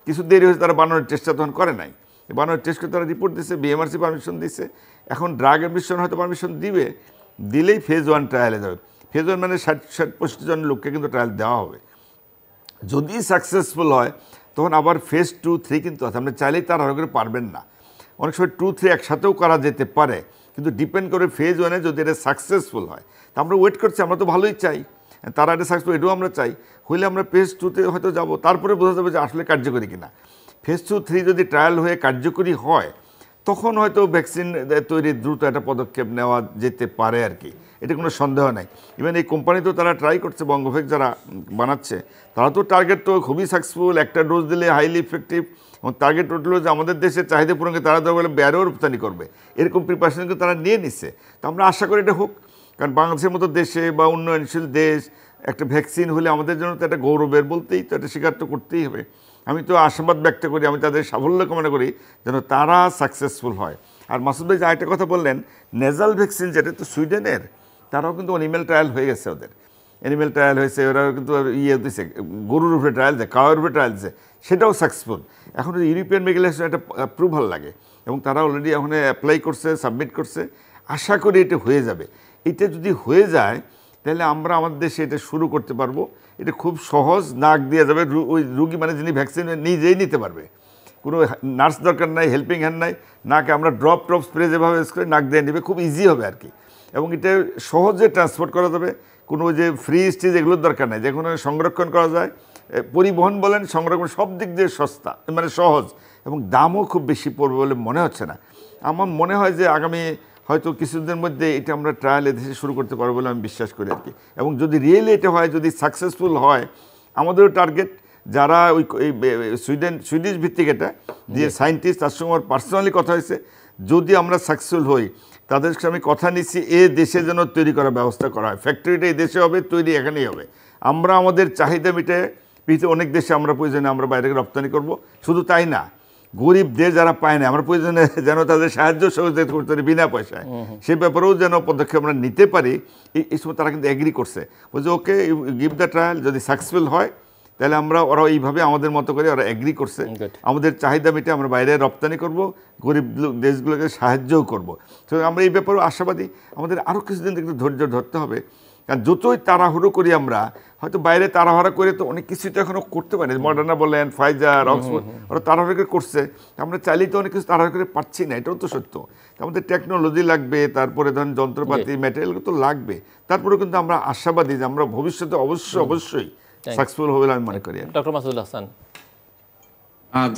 B: কিছু দেরি হয়েছে, তারা বানরের টেস্টটা তখন করে নাই, বানরের টেস্ট করে তারা রিপোর্ট দিচ্ছে, বিএমআরসি পারমিশন দিচ্ছে। এখন ড্রাগ এডমিশন হয়তো পারমিশন দিলেই ফেজ 1 ট্রায়ালে যাবে। ফেজ 1 মানে 60-65 জন লোককে কিন্তু ট্রায়াল দেওয়া হবে। যদি সাকসেসফুল হয় তখন আবার ফেজ 2-3 কিন্তু আছে। আপনি চাইলেই তার আরো করে পারবেন না, অনেক সময় 2-3 একসাথেও করা যেতে পারে, কিন্তু ডিপেন্ড করে ফেজ 1-এ যদি এটা সাকসেসফুল হয়। তা আমরা ওয়েট করছি, আমরা তো ভালোই চাই তারা এটা সাকসেসফুল, এটাও আমরা চাই। হইলে আমরা ফেজ 2-তে হয়তো যাবো, তারপরে বোঝা যাবে যে আসলে কার্যকরী কিনা। ফেজ 2-3 যদি ট্রায়াল হয়ে কার্যকরী হয়, তখন হয়তো ভ্যাকসিন তৈরির দ্রুত একটা পদক্ষেপ নেওয়া যেতে পারে আর কি, এটা কোনো সন্দেহ নাই। ইভেন এই কোম্পানি তো তারা ট্রাই করছে, বঙ্গভ্যাক্স যারা বানাচ্ছে, তারা তো টার্গেট তো খুবই সাকসেসফুল, একটা ডোজ দিলে হাইলি ইফেক্টিভ, এবং টার্গেট হলো যে আমাদের দেশের চাহিদা পূরণকে তারা তো বলে ব্যারেও রপ্তানি করবে, এরকম প্রিপারেশন কিন্তু তারা নিয়ে নিচ্ছে। তো আমরা আশা করি এটা হোক, কারণ বাংলাদেশের মতো দেশে বা উন্নয়নশীল দেশ একটা ভ্যাকসিন হলে আমাদের জন্য তো একটা গৌরবের, বলতেই তো এটা স্বীকার তো করতেই হবে। আমি তো আশাবাদ ব্যক্ত করি, আমি তাদের সাফল্য কামনা করি যেন তারা সাকসেসফুল হয়। আর মাসুদ ভাই যে আরেকটা কথা বললেন, নেজাল ভ্যাকসিন যেটা তো সুইডেনের, তারাও কিন্তু অ্যানিম্যাল ট্রায়াল হয়ে গেছে ওদের। অ্যানিমেল ট্রায়াল হয়েছে, ওরা কিন্তু ইয়ে দিচ্ছে, গরুর উপরে ট্রায়াল দেয়, কাওয়ার উপরে ট্রায়াল দিচ্ছে, সেটাও সাকসেসফুল। এখন ইউরোপিয়ান রেগুলেশন একটা অ্যাপ্রুভাল লাগে এবং তারা অলরেডি এখন অ্যাপ্লাই করছে, সাবমিট করছে। আশা করি এটা হয়ে যাবে। এটা যদি হয়ে যায় তাহলে আমরা আমাদের দেশে এটা শুরু করতে পারবো। এটা খুব সহজ, নাক দিয়ে যাবে, ওই রুগী মানে যিনি ভ্যাকসিন নিজেই নিতে পারবে, কোনো নার্স দরকার নাই, হেল্পিং হ্যান্ড নাই, নাকে আমরা ড্রপ স্প্রে যেভাবে ইউজ করি নাক দিয়ে নেবে, খুব ইজি হবে আর কি। এবং এটা সহজে ট্রান্সপোর্ট করা যাবে, কোনো যে ফ্রিজ টিজ এগুলোর দরকার নাই, যে কোনো সংরক্ষণ করা যায়। পরিবহন বলেন, সংরক্ষণ, সব দিক দিয়ে সস্তা, মানে সহজ, এবং দামও খুব বেশি পড়বে বলে মনে হচ্ছে না। আমার মনে হয় যে আগামী হয়তো কিছুদিনের মধ্যে এটা আমরা ট্রায়াল এদেশে শুরু করতে পারবো বলে আমি বিশ্বাস করি আর কি। এবং যদি রিয়েলি এটা হয়, যদি সাকসেসফুল হয়, আমাদেরও টার্গেট যারা ওই সুইডিশ ভিত্তিক এটা যে সায়েন্টিস্ট, তার সঙ্গে আমার পার্সোনালি কথা হয়েছে, যদি আমরা সাকসেসফুল হই তাদের সঙ্গে আমি কথা নিচ্ছি দেশে যেন তৈরি করার ব্যবস্থা করা হয়। ফ্যাক্টরিটা এই দেশে হবে, তৈরি এখানেই হবে। আমরা আমাদের চাহিদা মিটে পৃথিবীর অনেক দেশে আমরা প্রয়োজনে আমরা বাইরে রপ্তানি করব। শুধু তাই না, গরিব দেশ যারা পায় না, আমরা প্রয়োজনে যেন তাদের সাহায্য সহযোগিতা করতে পারি বিনা পয়সায়, সে ব্যাপারেও যেন পদক্ষেপ আমরা নিতে পারি। এই সময় তারা কিন্তু এগ্রি করছে, বলছে ওকে গিভ দ্য ট্রায়াল, যদি সাকসেসফুল হয় তাহলে আমরা, ওরা এইভাবে আমাদের মতো করে ওরা এগ্রি করছে, আমাদের চাহিদা মিটে আমরা বাইরে রপ্তানি করব, গরিব দেশগুলোকে সাহায্যও করব। তো আমরা এই ব্যাপারেও আশাবাদী। আমাদের আরও কিছুদিন একটু ধৈর্য ধরতে হবে, কারণ যতই তাড়াহুড়ো করি আমরা, হয়তো বাইরে তাড়াহুড়া করে তো অনেক কিছুই তো এখনও করতে পারি, মডার্না বলেন, ফাইজার, অক্সফোর্ড, ওরা তাড়াহুড়ো করে করছে, আমরা চাইলেই তো অনেক কিছু তাড়াহুড়ো করে পাচ্ছি না, এটাও তো সত্য। আমাদের টেকনোলজি লাগবে, তারপরে ধরেন যন্ত্রপাতি, ম্যাটেরিয়াল তো লাগবে, তারপরেও কিন্তু আমরা আশাবাদী যে আমরা ভবিষ্যতে অবশ্যই সাকসেসফুল হবে বলে আমি মনে করি।
A: ডক্টর মাসুদুল হাসান।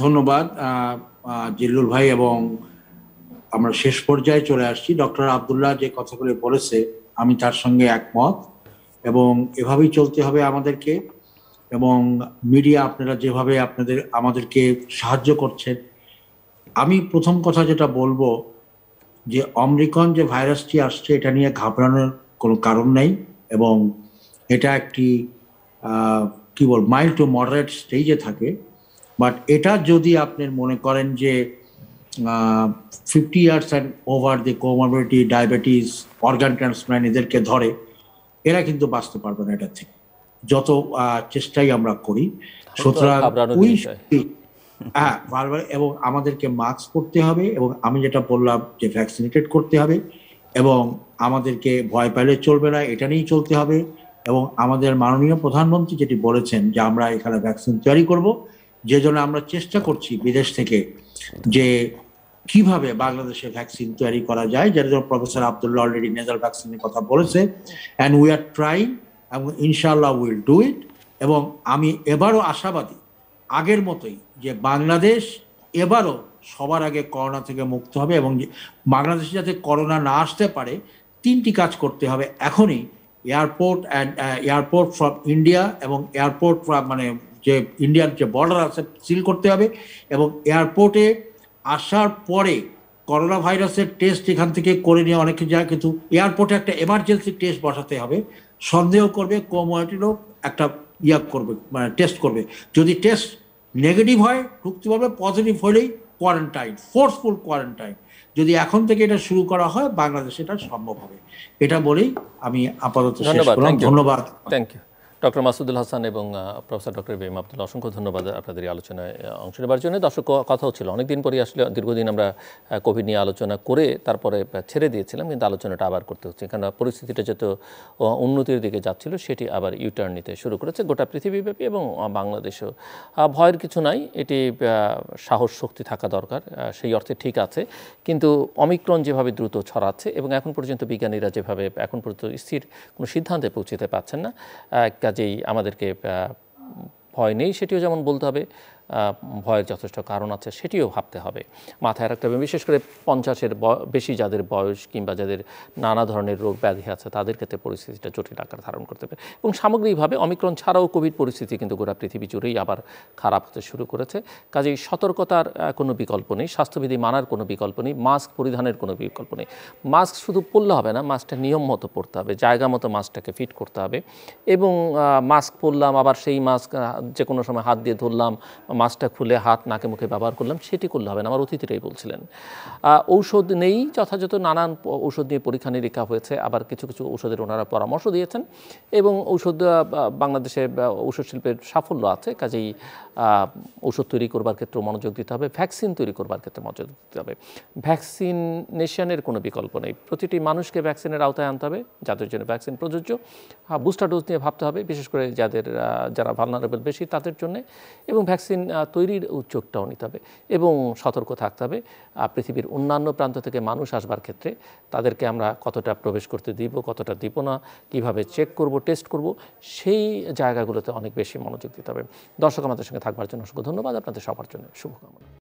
C: ধন্যবাদ জিল্লুল ভাই, এবং আমরা শেষ পর্যায়ে চলে আসছি। ডক্টর আব্দুল্লাহ যে কথাগুলো বলেছে আমি তার সঙ্গে একমত, এবং এভাবেই চলতে হবে আমাদেরকে। এবং মিডিয়া আপনারা যেভাবে আমাদেরকে সাহায্য করছেন, আমি প্রথম কথা যেটা বলবো যে অমরিকন যে ভাইরাসটি আসছে এটা নিয়ে ঘাবড়ানোর কোনো কারণ নেই, এবং এটা একটি কি বল মাইল্ড টু মডারেট স্টেজে থাকে। বাট এটা যদি আপনি মনে করেন যে 50 years and over the comorbidity, diabetes, organ transplant এদেরকে ধরে, এরা কিন্তু বাঁচতে পারবে না এটা থেকে, যত চেষ্টাই আমরা করি। সুতরাং বারবার, এবং আমাদেরকে মাস্ক পরতে হবে, এবং আমি যেটা বললাম যে ভ্যাকসিনেটেড করতে হবে, এবং আমাদেরকে ভয় পেলে চলবে না, এটা নিয়েই চলতে হবে। এবং আমাদের মাননীয় প্রধানমন্ত্রী যেটি বলেছেন যে আমরা এখানে ভ্যাকসিন তৈরি করব, যে জন্য আমরা চেষ্টা করছি বিদেশ থেকে যে কিভাবে বাংলাদেশে ভ্যাকসিন তৈরি করা যায়, যার জন্য প্রফেসর আব্দুল্লাহ অলরেডি নেজাল ভ্যাকসিনের কথা বলেছে, অ্যান্ড উই আর ট্রাইং, এবং ইনশাআল্লাহ উইল ডু ইট। এবং আমি এবারও আশাবাদী আগের মতোই যে বাংলাদেশ এবারও সবার আগে করোনা থেকে মুক্ত হবে, এবং বাংলাদেশে যাতে করোনা না আসতে পারে 3টি কাজ করতে হবে এখনই। এয়ারপোর্ট ফ্রম ইন্ডিয়া, এবং এয়ারপোর্ট ফ্রম মানে যে ইন্ডিয়ার যে বর্ডার আছে সিল করতে হবে, এবং এয়ারপোর্টে আসার পরে করোনা ভাইরাসের টেস্ট এখান থেকে করে নিয়ে অনেকে যায়, কিন্তু এয়ারপোর্টে একটা এমার্জেন্সি টেস্ট বসাতে হবে। সন্দেহ করবে কোমোডিটিরও একটা করবে, মানে টেস্ট করবে, যদি টেস্ট নেগেটিভ হয় ঢুকতে পারবে, পজিটিভ হলেই কোয়ারেন্টাইন, ফোর্সফুল কোয়ারেন্টাইন। যদি এখন থেকে এটা শুরু করা হয় বাংলাদেশে এটা সম্ভব হবে। এটা বলেই আমি আপাতত ধন্যবাদ।
A: Thank you doctor Masudul Hasan এবং প্রফেসর ডক্টর ইব্রাহিম আব্দুল্লাহ, অসংখ্য ধন্যবাদ আপনাদের এই আলোচনায় অংশ নেবার জন্য। দর্শক, কথা হচ্ছিল অনেকদিন পরে, আসলে দীর্ঘদিন আমরা কোভিড নিয়ে আলোচনা করে তারপরে ছেড়ে দিয়েছিলাম, কিন্তু আলোচনাটা আবার করতে হচ্ছে, কারণ পরিস্থিতিটা যত উন্নতির দিকে যাচ্ছিল সেটি আবার ইউটার্ন নিতে শুরু করেছে গোটা পৃথিবীব্যাপী এবং বাংলাদেশেও। ভয়ের কিছু নাই, এটি সাহস শক্তি থাকা দরকার, সেই অর্থে ঠিক আছে। কিন্তু অমিক্রন যেভাবে দ্রুত ছড়াচ্ছে এবং এখন পর্যন্ত বিজ্ঞানীরা যেভাবে এখন পর্যন্ত স্থির কোনো সিদ্ধান্তে পৌঁছতে পারছেন না, কাজেই আমাদেরকে ভয় নেই সেটিও যেমন বলতে হবে, ভয়ের যথেষ্ট কারণ আছে সেটিও ভাবতে হবে, মাথায় রাখতে হবে। বিশেষ করে 50-এর বেশি যাদের বয়স কিংবা যাদের নানা ধরনের রোগ ব্যাধি আছে তাদের ক্ষেত্রে পরিস্থিতিটা জটিল আকার ধারণ করতে পারে। এবং সামগ্রিকভাবে অমিক্রন ছাড়াও কোভিড পরিস্থিতি কিন্তু গোটা পৃথিবী জুড়েই আবার খারাপ হতে শুরু করেছে। কাজেই সতর্কতার কোনো বিকল্প নেই, স্বাস্থ্যবিধি মানার কোনো বিকল্প নেই, মাস্ক পরিধানের কোনো বিকল্প নেই। মাস্ক শুধু পরলে হবে না, মাস্কটা নিয়ম মতো পরতে হবে, জায়গা মতো মাস্কটাকে ফিট করতে হবে। এবং মাস্ক পরলাম, আবার সেই মাস্ক যে কোনো সময় হাত দিয়ে ধরলাম, মাস্কটা খুলে হাত নাকে মুখে ব্যবহার করলাম, সেটি করলে হবে না। আমার অতিথিরাই বলছিলেন ঔষধ নেই, যথাযথ নানান ঔষধ নিয়ে পরীক্ষা নিরীক্ষা হয়েছে, আবার কিছু কিছু ঔষধের ওনারা পরামর্শ দিয়েছেন এবং বাংলাদেশে ঔষধ শিল্পের সাফল্য আছে, কাজেই ঔষধ তৈরি করবার ক্ষেত্রে মনোযোগ দিতে হবে, ভ্যাকসিন তৈরি করবার ক্ষেত্রে মনোযোগ দিতে হবে। ভ্যাকসিনেশনের কোনো বিকল্প নেই, প্রতিটি মানুষকে ভ্যাকসিনের আওতায় আনতে হবে যাদের জন্য ভ্যাকসিন প্রযোজ্য। বুস্টার ডোজ নিয়ে ভাবতে হবে, বিশেষ করে যারা ভালনারেবল বেশি তাদের জন্য, এবং ভ্যাকসিন তৈরির উদ্যোগটাও নিতে হবে এবং সতর্ক থাকতে হবে পৃথিবীর অন্যান্য প্রান্ত থেকে মানুষ আসবার ক্ষেত্রে তাদেরকে আমরা কতটা প্রবেশ করতে দিব, কতটা দিব না, কিভাবে চেক করব, টেস্ট করব, সেই জায়গাগুলোতে অনেক বেশি মনোযোগ দিতে হবে। দর্শক আমাদের সঙ্গে থাকবার জন্য অসংখ্য ধন্যবাদ, আপনাদের সবার জন্য শুভকামনা।